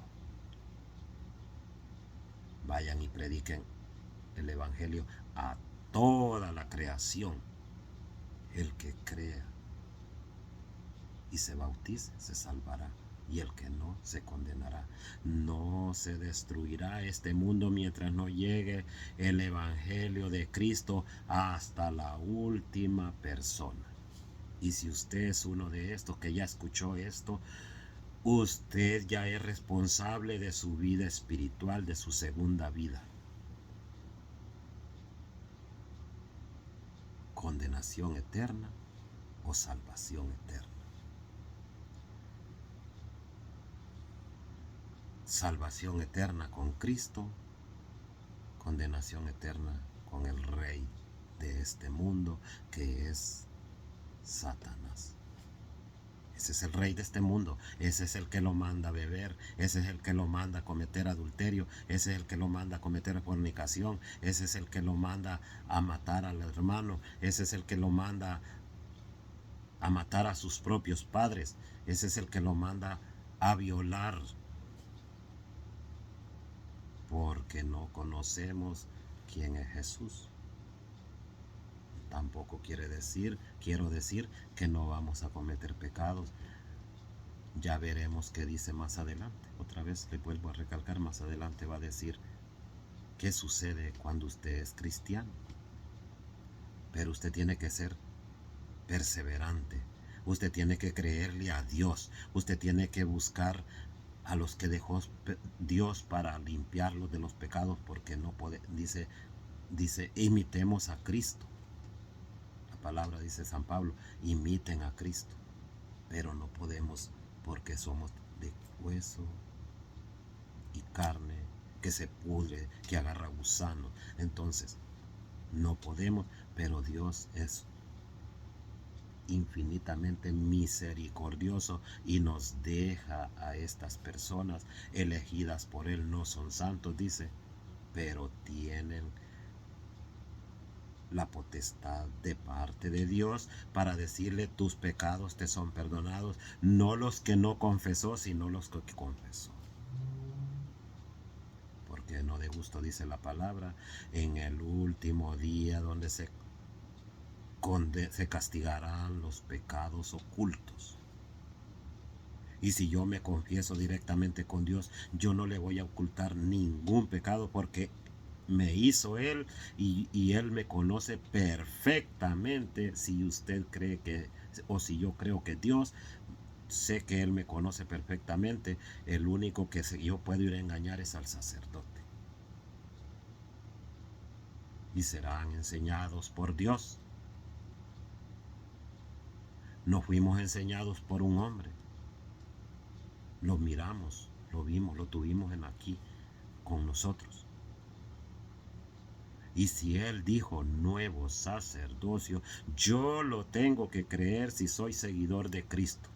Vayan y prediquen el evangelio a toda la creación. El que crea y se bautice se salvará, y el que no se condenará. No se destruirá este mundo mientras no llegue el evangelio de Cristo hasta la última persona. Y si usted es uno de estos que ya escuchó esto, usted ya es responsable de su vida espiritual, de su segunda vida. Condenación eterna o salvación eterna. Salvación eterna con Cristo, condenación eterna con el rey de este mundo, que es Satanás. Ese es el rey de este mundo, ese es el que lo manda a beber, ese es el que lo manda a cometer adulterio, ese es el que lo manda a cometer fornicación, ese es el que lo manda a matar al hermano, ese es el que lo manda a matar a sus propios padres, ese es el que lo manda a violar, porque no conocemos quién es Jesús. Tampoco quiero decir que no vamos a cometer pecados. Ya veremos qué dice más adelante. Otra vez le vuelvo a recalcar, más adelante va a decir qué sucede cuando usted es cristiano. Pero usted tiene que ser perseverante. Usted tiene que creerle a Dios. Usted tiene que buscar a los que dejó Dios para limpiarlos de los pecados, porque no puede, dice, imitemos a Cristo. La palabra dice San Pablo, imiten a Cristo, pero no podemos porque somos de hueso y carne que se pudre, que agarra gusanos. Entonces, no podemos, pero Dios es infinitamente misericordioso y nos deja a estas personas elegidas por Él. No son santos, dice, pero tienen la potestad de parte de Dios para decirle tus pecados te son perdonados, no los que no confesó, sino los que confesó. Porque no de gusto dice la palabra, en el último día donde se castigarán los pecados ocultos. Y si yo me confieso directamente con Dios, yo no le voy a ocultar ningún pecado, porque me hizo Él y Él me conoce perfectamente. Si usted cree que, o si yo creo que Dios, sé que Él me conoce perfectamente. El único que yo puedo ir a engañar es al sacerdote. Y serán enseñados por Dios. No fuimos enseñados por un hombre. Lo miramos, lo vimos, lo tuvimos aquí con nosotros. Y si Él dijo nuevo sacerdocio, yo lo tengo que creer si soy seguidor de Cristo.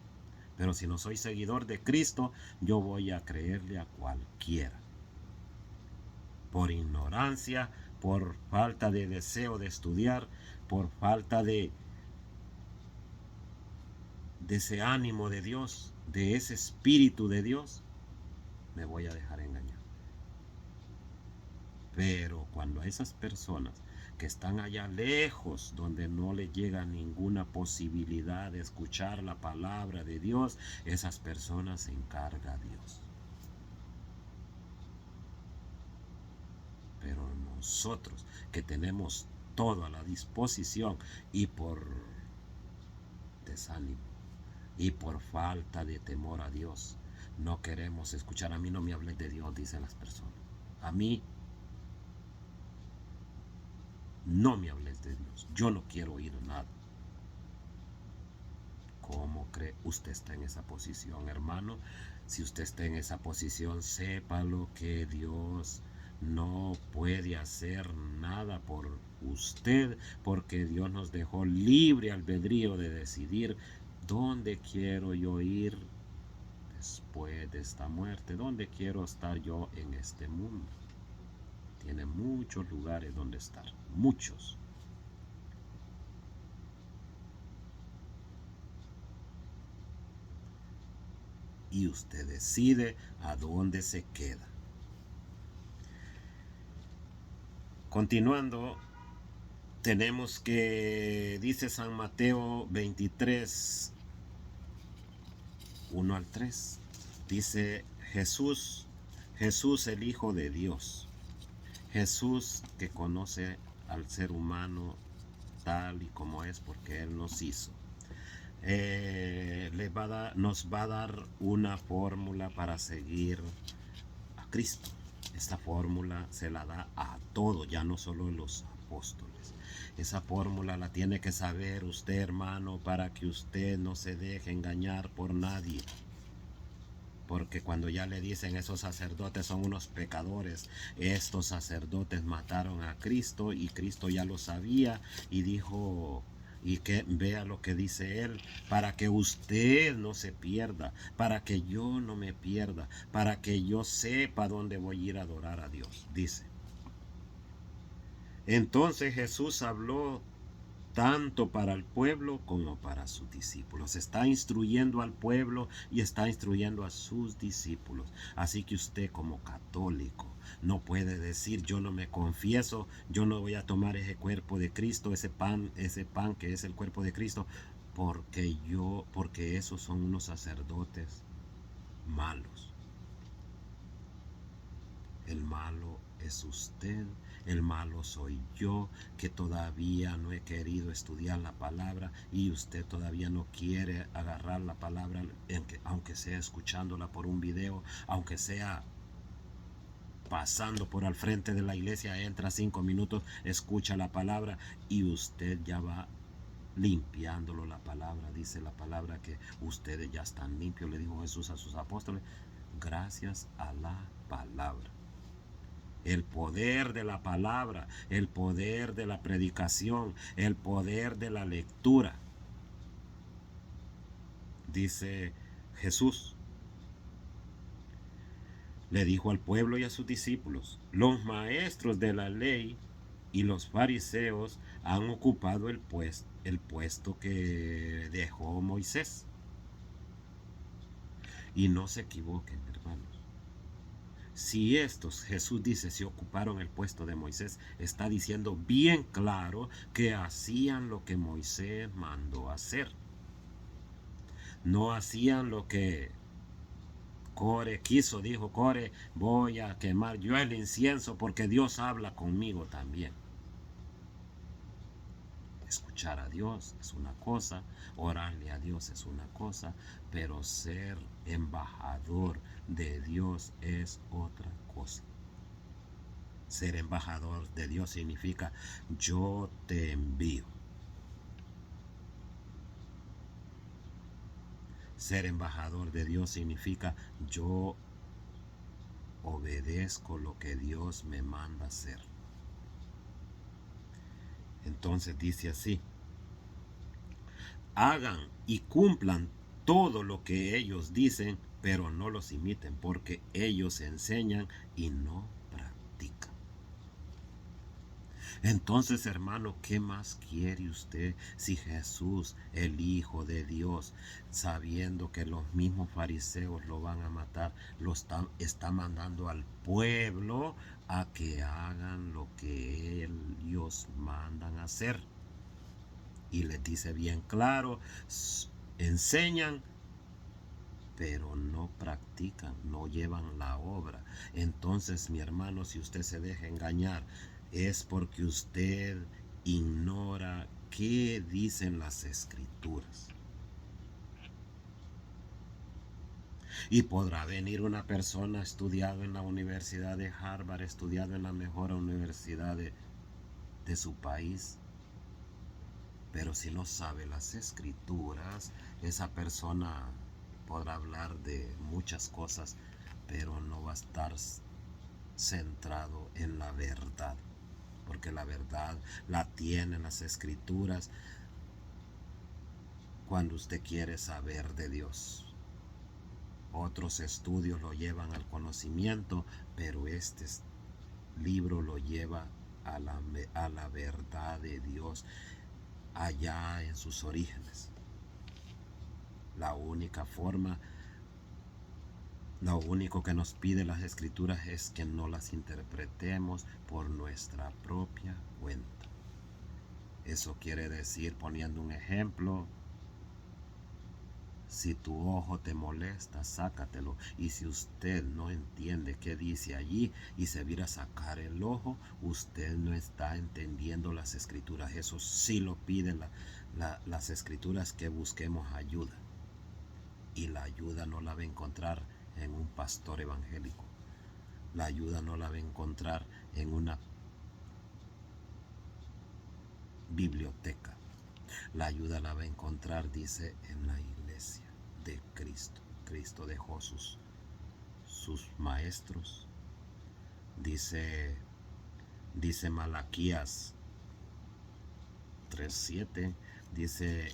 Pero si no soy seguidor de Cristo, yo voy a creerle a cualquiera. Por ignorancia, por falta de deseo de estudiar, por falta de ese ánimo de Dios, de ese espíritu de Dios, me voy a dejar engañar. Pero cuando a esas personas que están allá lejos, donde no le llega ninguna posibilidad de escuchar la palabra de Dios, esas personas se encarga Dios. Pero nosotros que tenemos todo a la disposición y por desánimo y por falta de temor a Dios no queremos escuchar. A mí no me hables de Dios, dicen las personas. A mí no me hables de Dios. Yo no quiero oír nada. ¿Cómo cree? Usted está en esa posición, hermano. Si usted está en esa posición, sépalo que Dios no puede hacer nada por usted, porque Dios nos dejó libre albedrío de decidir dónde quiero yo ir después de esta muerte, dónde quiero estar yo en este mundo. Tiene muchos lugares donde estar, muchos. Y usted decide a dónde se queda. Continuando, tenemos que, dice San Mateo 23, 1 al 3, dice Jesús el Hijo de Dios, Jesús que conoce al ser humano tal y como es porque Él nos hizo. Nos va a dar una fórmula para seguir a Cristo. Esta fórmula se la da a todos, ya no solo a los apóstoles. Esa fórmula la tiene que saber usted, hermano, para que usted no se deje engañar por nadie. Porque cuando ya le dicen esos sacerdotes son unos pecadores, estos sacerdotes mataron a Cristo y Cristo ya lo sabía y dijo, y que vea lo que dice él, para que usted no se pierda, para que yo no me pierda, para que yo sepa dónde voy a ir a adorar a Dios, dice. Entonces Jesús habló tanto para el pueblo como para sus discípulos. Está instruyendo al pueblo y está instruyendo a sus discípulos. Así que usted como católico no puede decir yo no me confieso, yo no voy a tomar ese cuerpo de Cristo, ese pan que es el cuerpo de Cristo, porque esos son unos sacerdotes malos. El malo es usted, el malo soy yo, que todavía no he querido estudiar la palabra y usted todavía no quiere agarrar la palabra, aunque sea escuchándola por un video, aunque sea pasando por al frente de la iglesia, entra 5 minutos, escucha la palabra y usted ya va limpiándolo la palabra. Dice la palabra que ustedes ya están limpios, le dijo Jesús a sus apóstoles, gracias a la palabra. El poder de la palabra, el poder de la predicación, el poder de la lectura. Dice Jesús, le dijo al pueblo y a sus discípulos, los maestros de la ley y los fariseos han ocupado el puesto que dejó Moisés. Y no se equivoquen, hermanos. Si estos, Jesús dice, se ocuparon el puesto de Moisés, está diciendo bien claro que hacían lo que Moisés mandó hacer. No hacían lo que Core quiso, dijo Core, voy a quemar yo el incienso porque Dios habla conmigo también. Escuchar a Dios es una cosa, orarle a Dios es una cosa, pero ser embajador de Dios es otra cosa. Ser embajador de Dios significa yo te envío. Ser embajador de Dios significa yo obedezco lo que Dios me manda hacer. Entonces dice así, hagan y cumplan todo lo que ellos dicen, pero no los imiten, porque ellos enseñan y no practican. Entonces, hermano, ¿qué más quiere usted si Jesús, el Hijo de Dios, sabiendo que los mismos fariseos lo van a matar, está mandando al pueblo a que hagan lo que ellos mandan hacer? Y les dice bien claro, enseñan, pero no practican, no llevan la obra. Entonces, mi hermano, si usted se deja engañar, es porque usted ignora qué dicen las Escrituras. Y podrá venir una persona estudiado en la Universidad de Harvard, estudiado en la mejor universidad de su país, pero si no sabe las Escrituras, esa persona podrá hablar de muchas cosas, pero no va a estar centrado en la verdad, porque la verdad la tienen las Escrituras cuando usted quiere saber de Dios. Otros estudios lo llevan al conocimiento, pero este libro lo lleva a la verdad de Dios allá en sus orígenes. La única forma, lo único que nos pide las Escrituras es que no las interpretemos por nuestra propia cuenta. Eso quiere decir, poniendo un ejemplo, si tu ojo te molesta, sácatelo. Y si usted no entiende qué dice allí y se viera a sacar el ojo, usted no está entendiendo las Escrituras. Eso sí lo piden las Escrituras, que busquemos ayuda. Y la ayuda no la va a encontrar en un pastor evangélico. La ayuda no la va a encontrar en una biblioteca. La ayuda la va a encontrar, dice, en la iglesia de Cristo. Cristo dejó sus maestros. Dice Malaquías 3:7, dice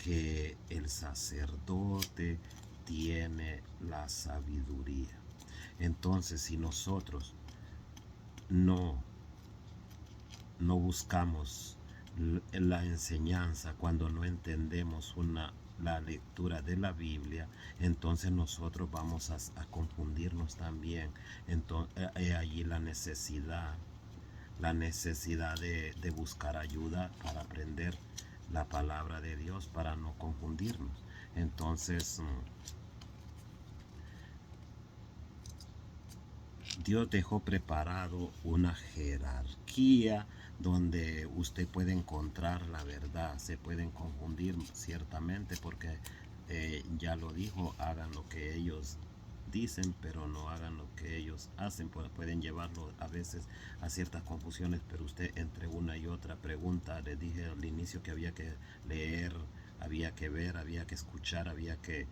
que el sacerdote tiene la sabiduría. Entonces, si nosotros no buscamos la enseñanza, cuando no entendemos la lectura de la Biblia, entonces nosotros vamos a confundirnos también. Entonces, allí la necesidad de buscar ayuda para aprender la palabra de Dios, para no confundirnos. Entonces, Dios dejó preparado una jerarquía donde usted puede encontrar la verdad. Se pueden confundir ciertamente porque ya lo dijo, hagan lo que ellos dicen, pero no hagan lo que ellos hacen. Pueden llevarlo a veces a ciertas confusiones, pero usted entre una y otra pregunta, les dije al inicio que había que leer, había que ver, había que escuchar, había que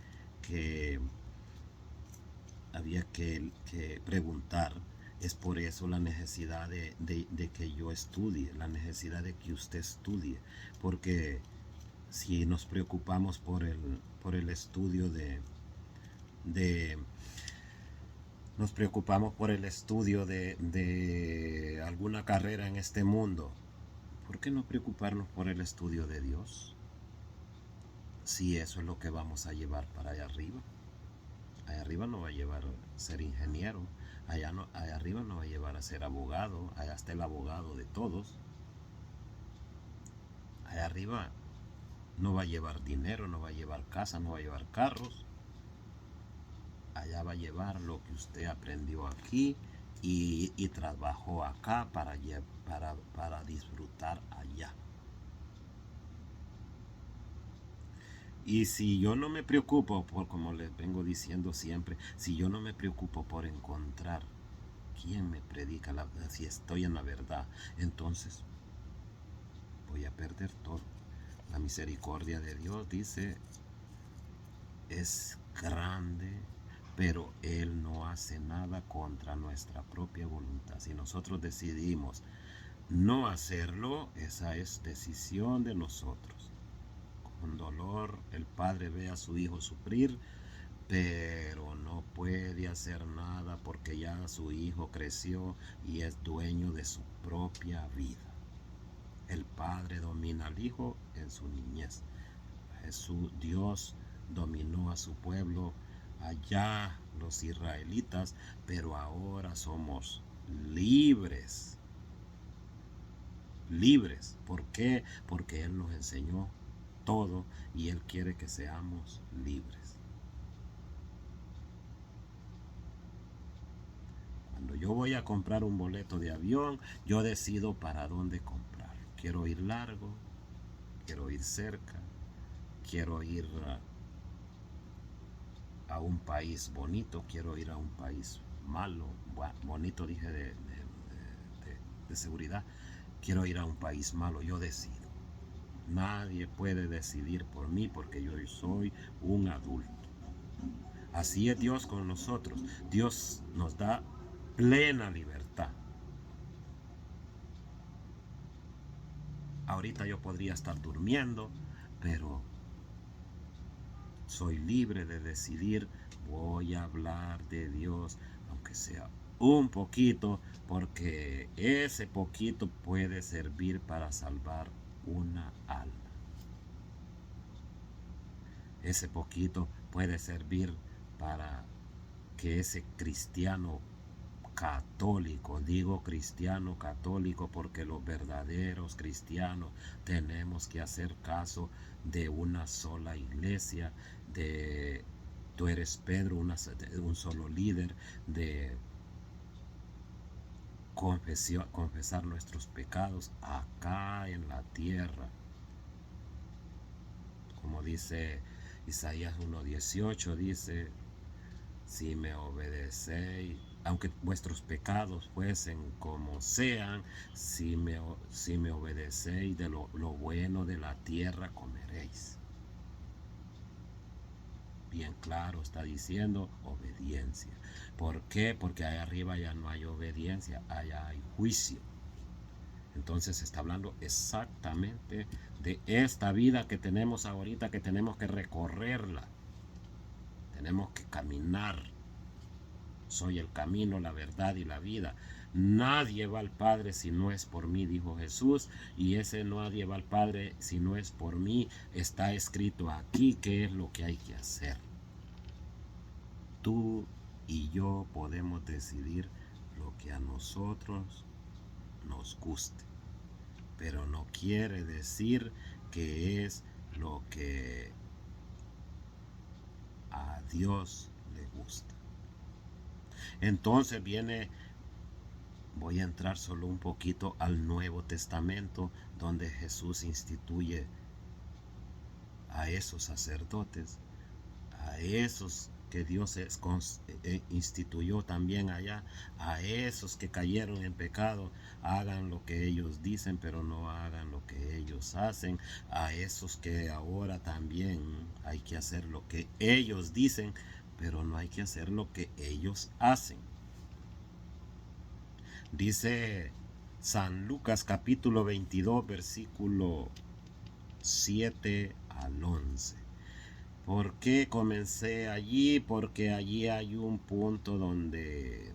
preguntar. Es por eso la necesidad de que yo estudie, la necesidad de que usted estudie, porque si nos preocupamos por el estudio nos preocupamos por el estudio de alguna carrera en este mundo, ¿por qué no preocuparnos por el estudio de Dios? Si eso es lo que vamos a llevar para allá arriba. Allá arriba no va a llevar a ser ingeniero, allá arriba no va a llevar a ser abogado, allá está el abogado de todos. Allá arriba no va a llevar dinero, no va a llevar casa, no va a llevar carros. Allá va a llevar lo que usted aprendió aquí y trabajó acá para disfrutar allá. Y si yo no me preocupo como les vengo diciendo siempre, si yo no me preocupo por encontrar quién me predica si estoy en la verdad, entonces voy a perder todo. La misericordia de Dios, dice, es grande, pero Él no hace nada contra nuestra propia voluntad. Si nosotros decidimos no hacerlo, esa es decisión de nosotros. Con dolor el Padre ve a su Hijo sufrir, pero no puede hacer nada porque ya su Hijo creció y es dueño de su propia vida. El Padre domina al Hijo en su niñez. Dios dominó a su pueblo allá, los israelitas, pero ahora somos libres. Libres. ¿Por qué? Porque Él nos enseñó todo y Él quiere que seamos libres. Cuando yo yo voy a comprar un boleto de avión, yo decido para dónde comprar. Quiero ir largo, quiero ir cerca, quiero ir a un país bonito, quiero ir a un país malo, bonito dije de seguridad, quiero ir a un país malo, yo decido. Nadie puede decidir por mí porque yo soy un adulto. Así es Dios con nosotros. Dios nos da plena libertad. Ahorita yo podría estar durmiendo, pero soy libre de decidir. Voy a hablar de Dios, aunque sea un poquito, porque ese poquito puede servir para salvar una alma. Ese poquito puede servir para que ese cristiano católico, digo cristiano católico porque los verdaderos cristianos tenemos que hacer caso de una sola iglesia, de tú eres Pedro, un solo líder, de confesar nuestros pecados acá en la tierra. Como dice Isaías 1:18, dice, si me obedecéis, aunque vuestros pecados fuesen como sean, si me obedecéis de lo bueno de la tierra comeréis. Bien claro está diciendo obediencia. ¿Por qué? Porque allá arriba ya no hay obediencia, allá hay juicio. Entonces está hablando exactamente de esta vida que tenemos ahorita, que tenemos que recorrerla. Tenemos que caminar. Soy el camino, la verdad y la vida. Nadie va al Padre si no es por mí, dijo Jesús. Y ese nadie va al Padre si no es por mí. Está escrito aquí qué es lo que hay que hacer. Tú y yo podemos decidir lo que a nosotros nos guste. Pero no quiere decir que es lo que a Dios le gusta. Entonces voy a entrar solo un poquito al Nuevo Testamento, donde Jesús instituye a esos sacerdotes, a esos que Dios instituyó también allá, a esos que cayeron en pecado, hagan lo que ellos dicen, pero no hagan lo que ellos hacen, a esos que ahora también hay que hacer lo que ellos dicen, pero no hay que hacer lo que ellos hacen. Dice San Lucas capítulo 22, versículo 7 al 11. ¿Por qué comencé allí? Porque allí hay un punto donde,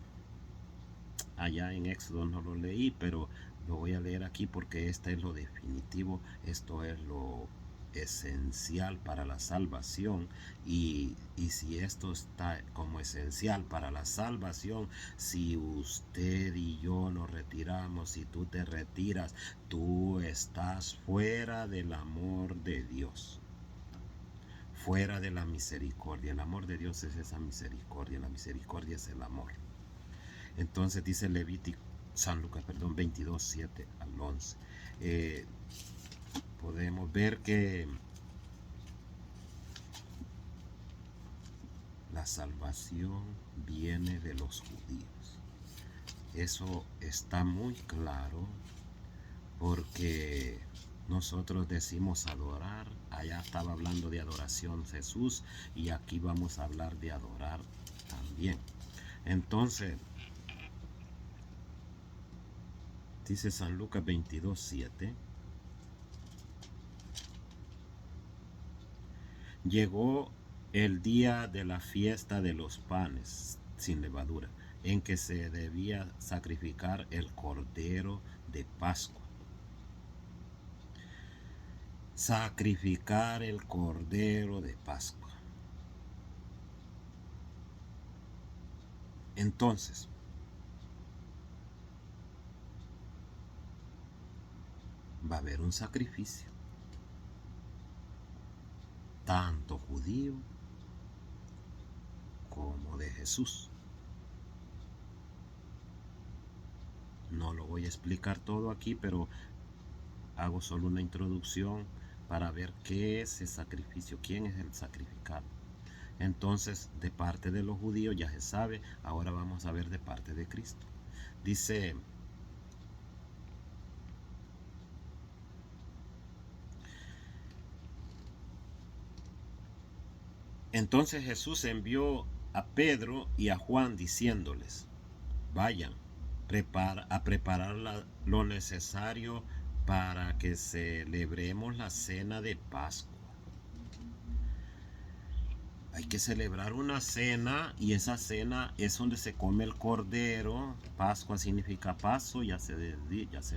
allá en Éxodo no lo leí, pero lo voy a leer aquí porque este es lo definitivo, esto es lo esencial para la salvación y si esto está como esencial para la salvación, si usted y yo nos retiramos, si tú te retiras, tú estás fuera del amor de Dios, fuera de la misericordia. El amor de Dios es esa misericordia, la misericordia es el amor. Entonces dice San Lucas 22, 7 al 11. Podemos ver que la salvación viene de los judíos. Eso está muy claro porque nosotros decimos adorar. Allá estaba hablando de adoración Jesús y aquí vamos a hablar de adorar también. Entonces, dice San Lucas 22, 7. Llegó el día de la fiesta de los panes sin levadura, en que se debía sacrificar el cordero de Pascua. Sacrificar el cordero de Pascua. Entonces, va a haber un sacrificio, tanto judío como de Jesús. voy a explicar todo aquí, pero hago solo una introducción para ver qué es el sacrificio, quién es el sacrificado. Entonces, de parte de los judíos ya se sabe, ahora vamos a ver de parte de Cristo. Dice: entonces Jesús envió a Pedro y a Juan diciéndoles: vayan a preparar lo necesario para que celebremos la cena de Pascua. Hay que celebrar una cena, y esa cena es donde se come el cordero. Pascua significa paso, ya se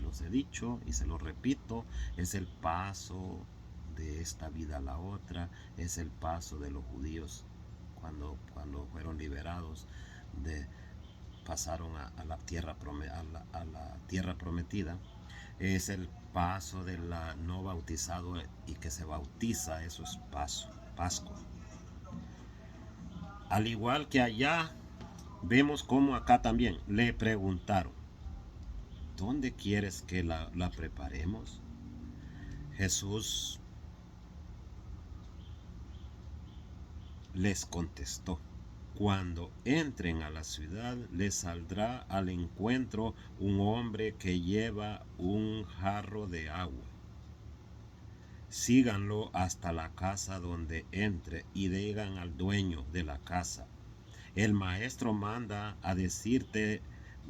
los he dicho y se lo repito, es el paso de esta vida a la otra, es el paso de los judíos cuando fueron liberados, pasaron a la tierra prometida. Es el paso de la no bautizado y que se bautiza, eso es Pascua. Al igual que allá, vemos como acá también le preguntaron: ¿dónde quieres que la preparemos? Jesús les contestó: cuando entren a la ciudad, les saldrá al encuentro un hombre que lleva un jarro de agua. Síganlo hasta la casa donde entre y digan al dueño de la casa: el maestro manda a decirte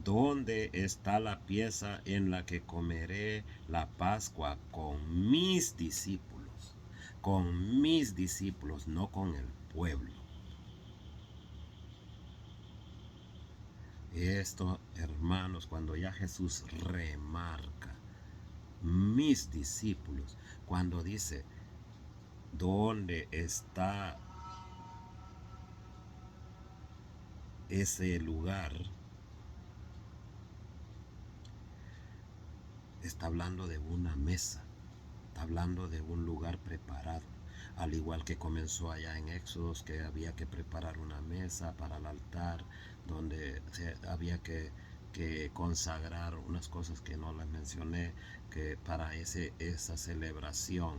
dónde está la pieza en la que comeré la Pascua con mis discípulos. Con mis discípulos, no con el pueblo. Esto, hermanos, cuando ya Jesús remarca mis discípulos, cuando dice dónde está ese lugar, está hablando de una mesa, está hablando de un lugar preparado, al igual que comenzó allá en Éxodos, que había que preparar una mesa para el altar, donde había que consagrar unas cosas que no las mencioné, que para esa celebración,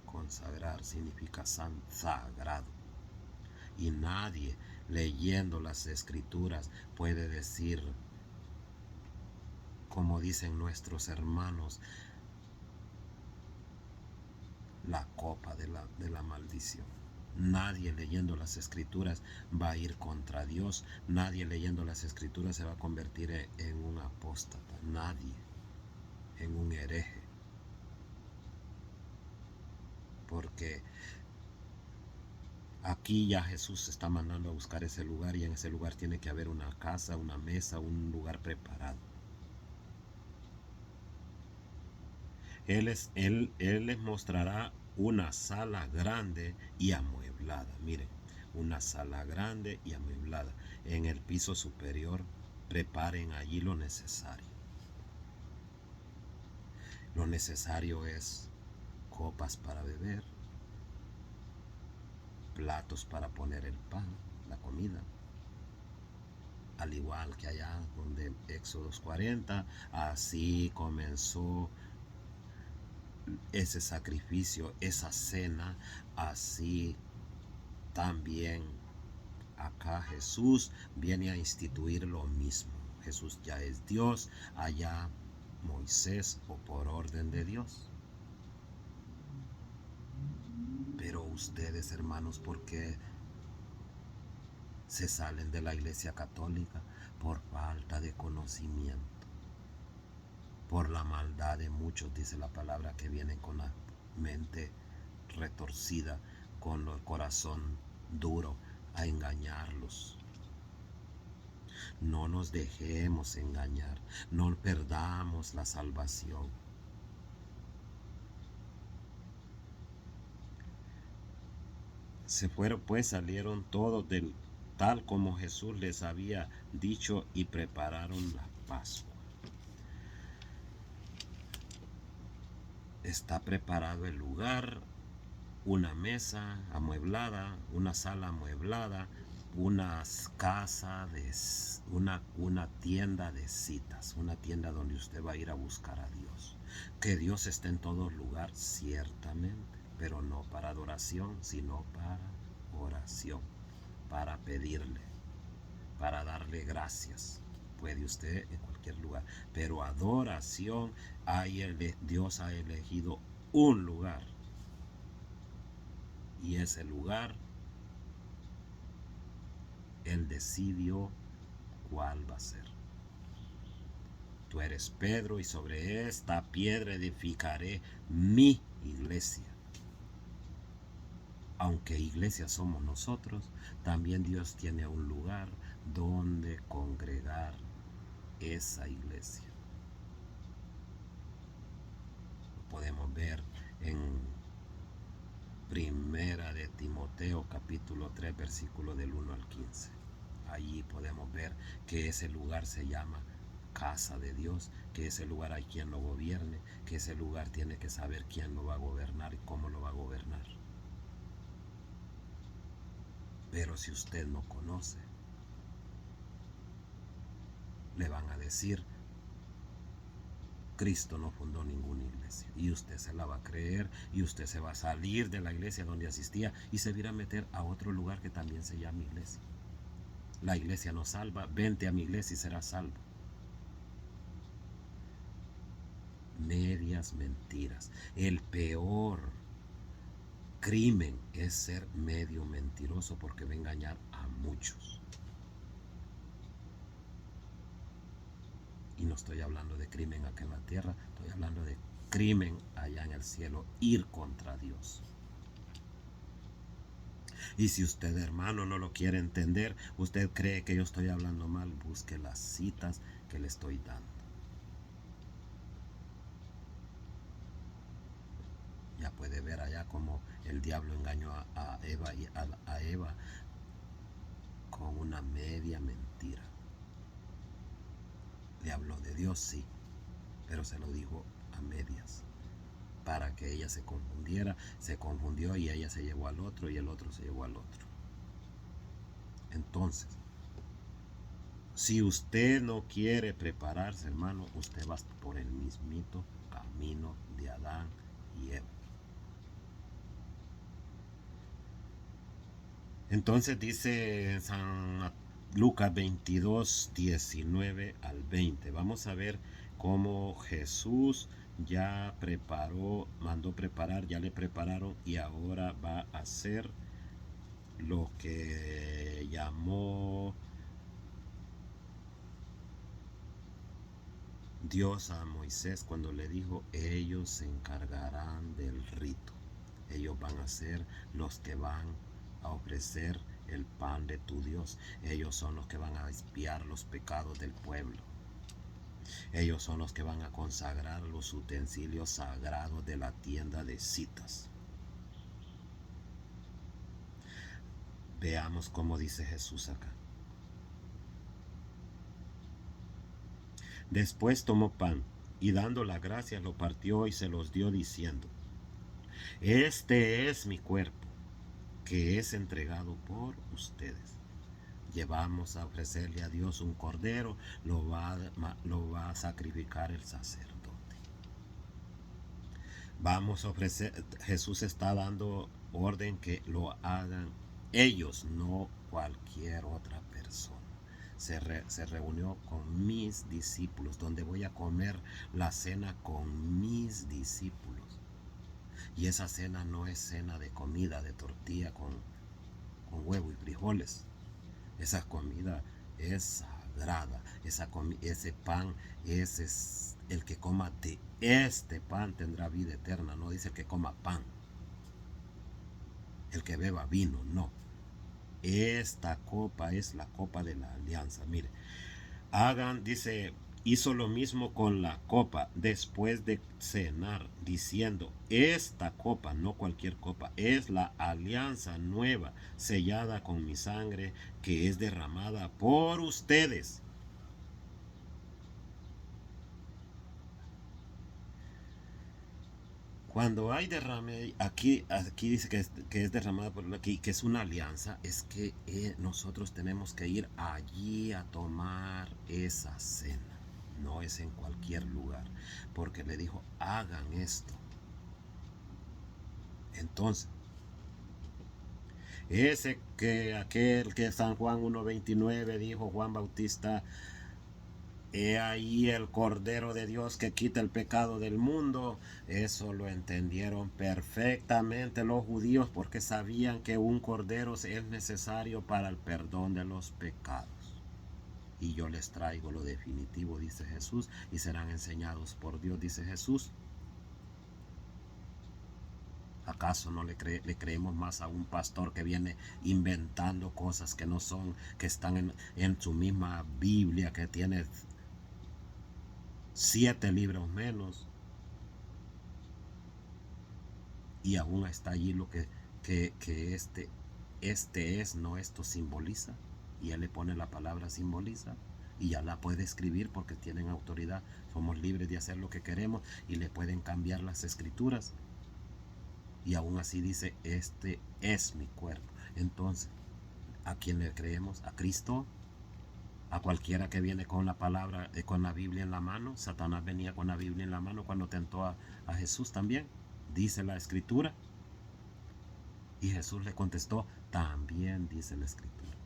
consagrar significa sagrado. Y nadie leyendo las escrituras puede decir, como dicen nuestros hermanos, la copa de la maldición. Nadie leyendo las escrituras va a ir contra Dios. Nadie leyendo las escrituras se va a convertir en un apóstata. Nadie, en un hereje. Porque aquí ya Jesús está mandando a buscar ese lugar, y en ese lugar tiene que haber una casa, una mesa, un lugar preparado. Él les mostrará una sala grande y amueblada. Miren, una sala grande y amueblada. En el piso superior preparen allí lo necesario. Lo necesario es copas para beber, platos para poner el pan, la comida. Al igual que allá donde Éxodos 40, así comenzó ese sacrificio, esa cena, así también acá Jesús viene a instituir lo mismo. Jesús ya es Dios, allá Moisés, o por orden de Dios. Pero ustedes, hermanos, ¿por qué se salen de la Iglesia Católica? Por falta de conocimiento, por la maldad de muchos, dice la palabra, que vienen con la mente retorcida, con el corazón duro, a engañarlos. No nos dejemos engañar, no perdamos la salvación. Se fueron, pues salieron todos tal como Jesús les había dicho, y prepararon la Pascua. Está preparado el lugar, una mesa amueblada, una sala amueblada, una casa una tienda de citas, una tienda donde usted va a ir a buscar a Dios. Que Dios esté en todo lugar, ciertamente, pero no para adoración, sino para oración, para pedirle, para darle gracias. Puede usted en cualquier lugar, pero adoración, Dios ha elegido un lugar, y ese lugar Él decidió cuál va a ser. Tú eres Pedro, y sobre esta piedra edificaré mi iglesia. Aunque iglesia somos nosotros, también Dios tiene un lugar donde congregar esa iglesia. Lo podemos ver en Primera de Timoteo capítulo 3 versículo del 1 al 15. Allí podemos ver que ese lugar se llama casa de Dios, que ese lugar hay quien lo gobierne, que ese lugar tiene que saber quién lo va a gobernar y cómo lo va a gobernar. Pero si usted no conoce, le van a decir: Cristo no fundó ninguna iglesia, y usted se la va a creer, y usted se va a salir de la iglesia donde asistía y se va a ir a meter a otro lugar que también se llama iglesia. La iglesia no salva, vente a mi iglesia y serás salvo. Medias mentiras. El peor crimen es ser medio mentiroso, porque va a engañar a muchos. Y no estoy hablando de crimen acá en la tierra, estoy hablando de crimen allá en el cielo, ir contra Dios. Y si usted, hermano, no lo quiere entender, usted cree que yo estoy hablando mal, busque las citas que le estoy dando. Ya puede ver allá cómo el diablo engañó a Eva con una media mentira. Le habló de Dios, sí, pero se lo dijo a medias, para que ella se confundiera. Se confundió y ella se llevó al otro, y el otro se llevó al otro. Entonces, si usted no quiere prepararse, hermano, usted va por el mismito camino de Adán y Eva. Entonces dice San Lucas 22, 19 al 20. Vamos a ver cómo Jesús ya preparó, mandó preparar, ya le prepararon, y ahora va a hacer lo que llamó Dios a Moisés cuando le dijo: ellos se encargarán del rito. Ellos van a ser los que van a ofrecer el pan de tu Dios. Ellos son los que van a expiar los pecados del pueblo. Ellos son los que van a consagrar los utensilios sagrados de la tienda de citas. Veamos cómo dice Jesús acá. Después tomó pan, y dando las gracias lo partió y se los dio, diciendo: este es mi cuerpo, que es entregado por ustedes. Llevamos a ofrecerle a Dios un cordero, lo va a sacrificar el sacerdote. Vamos a ofrecer, Jesús está dando orden que lo hagan ellos, no cualquier otra persona. Se reunió con mis discípulos, donde voy a comer la cena con mis discípulos. Y esa cena no es cena de comida, de tortilla con huevo y frijoles. Esa comida es sagrada. Ese pan es el que coma de este pan tendrá vida eterna. No dice el que coma pan, el que beba vino, no. Esta copa es la copa de la alianza. Mire, dice, hizo lo mismo con la copa después de cenar, diciendo: esta copa, no cualquier copa, es la alianza nueva, sellada con mi sangre, que es derramada por ustedes. Cuando hay derrame, aquí dice que es derramada por aquí, que es una alianza, es que nosotros tenemos que ir allí a tomar esa cena. No es en cualquier lugar, porque le dijo, hagan esto. Entonces, aquel que San Juan 1:29 dijo Juan Bautista, he ahí el Cordero de Dios que quita el pecado del mundo. Eso lo entendieron perfectamente los judíos porque sabían que un cordero es necesario para el perdón de los pecados. Y yo les traigo lo definitivo, dice Jesús, y serán enseñados por Dios, dice Jesús. ¿Acaso no le creemos más a un pastor que viene inventando cosas que no son, que están en su misma Biblia, que tiene 7 libros menos, y aún está allí lo que este es, no esto simboliza, y él le pone la palabra simboliza, y ya la puede escribir porque tienen autoridad, somos libres de hacer lo que queremos, y le pueden cambiar las escrituras, y aún así dice, este es mi cuerpo. Entonces, ¿a quién le creemos? ¿A Cristo? ¿A cualquiera que viene con la palabra, con la Biblia en la mano? Satanás venía con la Biblia en la mano cuando tentó a Jesús también, dice la escritura. Y Jesús le contestó, también dice la escritura.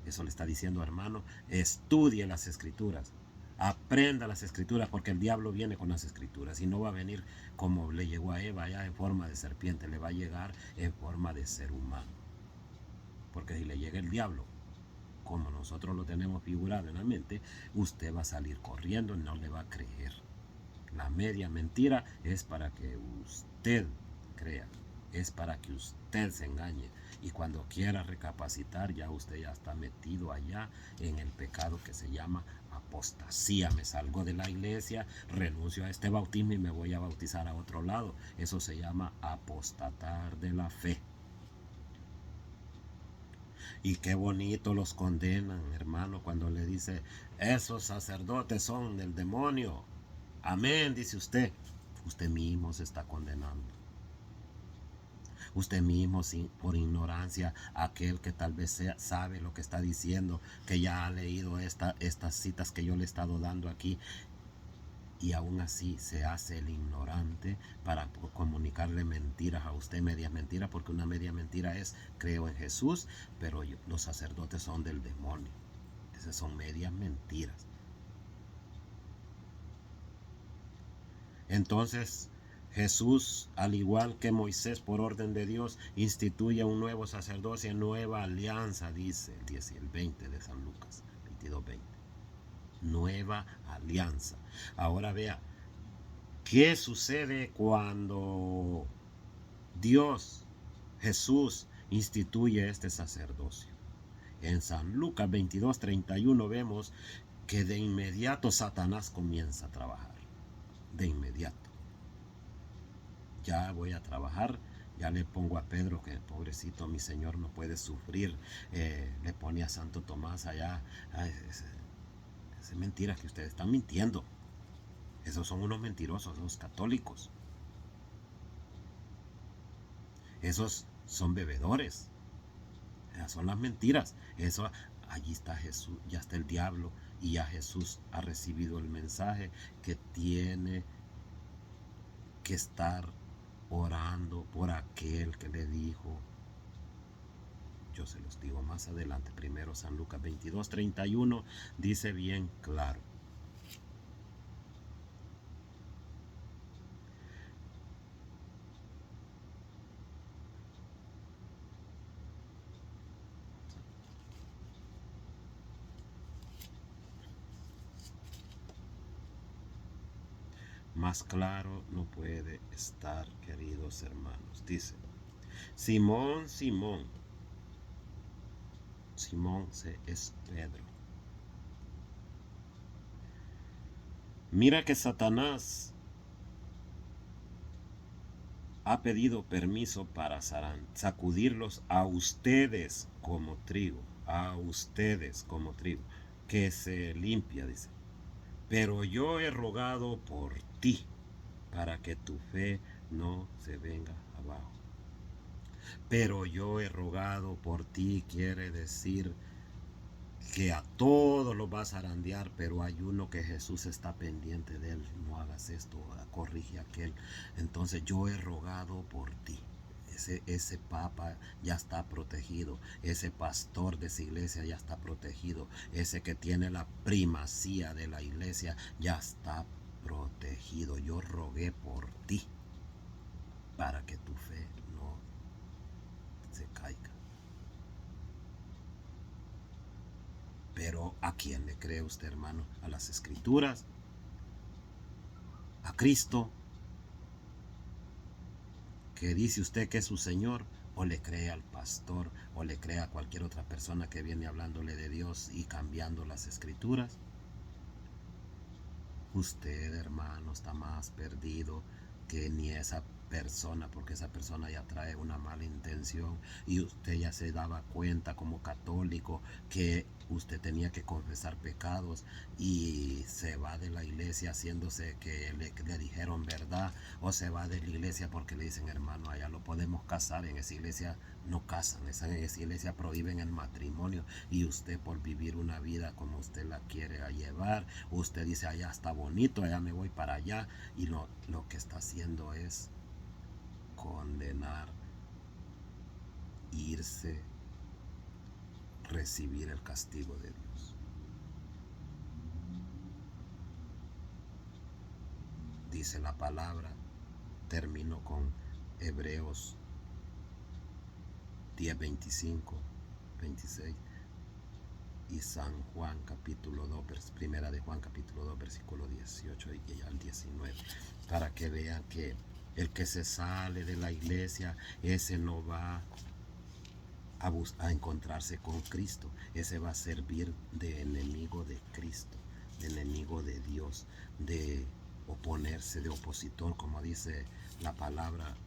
Eso le está diciendo, hermano, estudie las escrituras, aprenda las escrituras, porque el diablo viene con las escrituras y no va a venir como le llegó a Eva, ya en forma de serpiente, le va a llegar en forma de ser humano. Porque si le llega el diablo, como nosotros lo tenemos figurado en la mente, usted va a salir corriendo y no le va a creer. La media mentira es para que usted crea, es para que usted se engañe, y cuando quiera recapacitar ya usted ya está metido allá en el pecado que se llama apostasía. Me salgo de la iglesia, renuncio a este bautismo y me voy a bautizar a otro lado. Eso se llama apostatar de la fe. Y qué bonito los condenan, hermano, cuando le dice, esos sacerdotes son del demonio. Amén, dice usted. Usted mismo se está condenando. Usted mismo, por ignorancia, aquel que tal vez sabe lo que está diciendo, que ya ha leído estas citas que yo le he estado dando aquí, y aún así se hace el ignorante para comunicarle mentiras a usted, media mentira, porque una media mentira es, creo en Jesús, pero los sacerdotes son del demonio. Esas son medias mentiras. Entonces, Jesús, al igual que Moisés, por orden de Dios, instituye un nuevo sacerdocio, nueva alianza, dice el 20 de San Lucas, 22:20. Nueva alianza. Ahora vea, ¿qué sucede cuando Dios, Jesús, instituye este sacerdocio? En San Lucas 22:31 vemos que de inmediato Satanás comienza a trabajar. De inmediato. Ya voy a trabajar, ya le pongo a Pedro que pobrecito mi Señor no puede sufrir, le pone a Santo Tomás allá, es mentira que ustedes están mintiendo, esos son unos mentirosos, los católicos, esos son bebedores, esas son las mentiras, eso, allí está Jesús, ya está el diablo, y ya Jesús ha recibido el mensaje que tiene que estar orando por aquel que le dijo. Yo se los digo más adelante. Primero San Lucas 22:31 dice bien claro. Más claro no puede estar, queridos hermanos. Dice, Simón, Simón, Simón es Pedro. Mira que Satanás ha pedido permiso para sacudirlos a ustedes como trigo, a ustedes como trigo, que se limpia, dice. Pero yo he rogado por ti, para que tu fe no se venga abajo. Pero yo he rogado por ti, quiere decir que a todos los vas a zarandear, pero hay uno que Jesús está pendiente de él. No hagas esto, corrige aquel. Entonces yo he rogado por ti. Ese papa ya está protegido, ese pastor de esa iglesia ya está protegido, ese que tiene la primacía de la iglesia ya está protegido. Yo rogué por ti para que tu fe no se caiga. Pero ¿a quién le cree usted, hermano? ¿A las escrituras? ¿A Cristo, que dice usted que es su Señor? ¿O le cree al pastor? ¿O le cree a cualquier otra persona que viene hablándole de Dios y cambiando las escrituras? Usted, hermano, está más perdido que ni esa persona, porque esa persona ya trae una mala intención y usted ya se daba cuenta como católico que usted tenía que confesar pecados y se va de la iglesia haciéndose que le dijeron verdad, o se va de la iglesia porque le dicen, hermano, allá lo podemos casar, en esa iglesia no casan, en esa iglesia prohíben el matrimonio, y usted por vivir una vida como usted la quiere llevar, usted dice, allá está bonito, allá me voy para allá, y lo que está haciendo es condenar, irse, recibir el castigo de Dios. Dice la palabra, termino con Hebreos 10, 25, 26 y San Juan capítulo 2, primera de Juan capítulo 2, versículo 18 y al 19, para que vean que el que se sale de la iglesia, ese no va a encontrarse con Cristo, ese va a servir de enemigo de Cristo, de enemigo de Dios, de oponerse, de opositor, como dice la palabra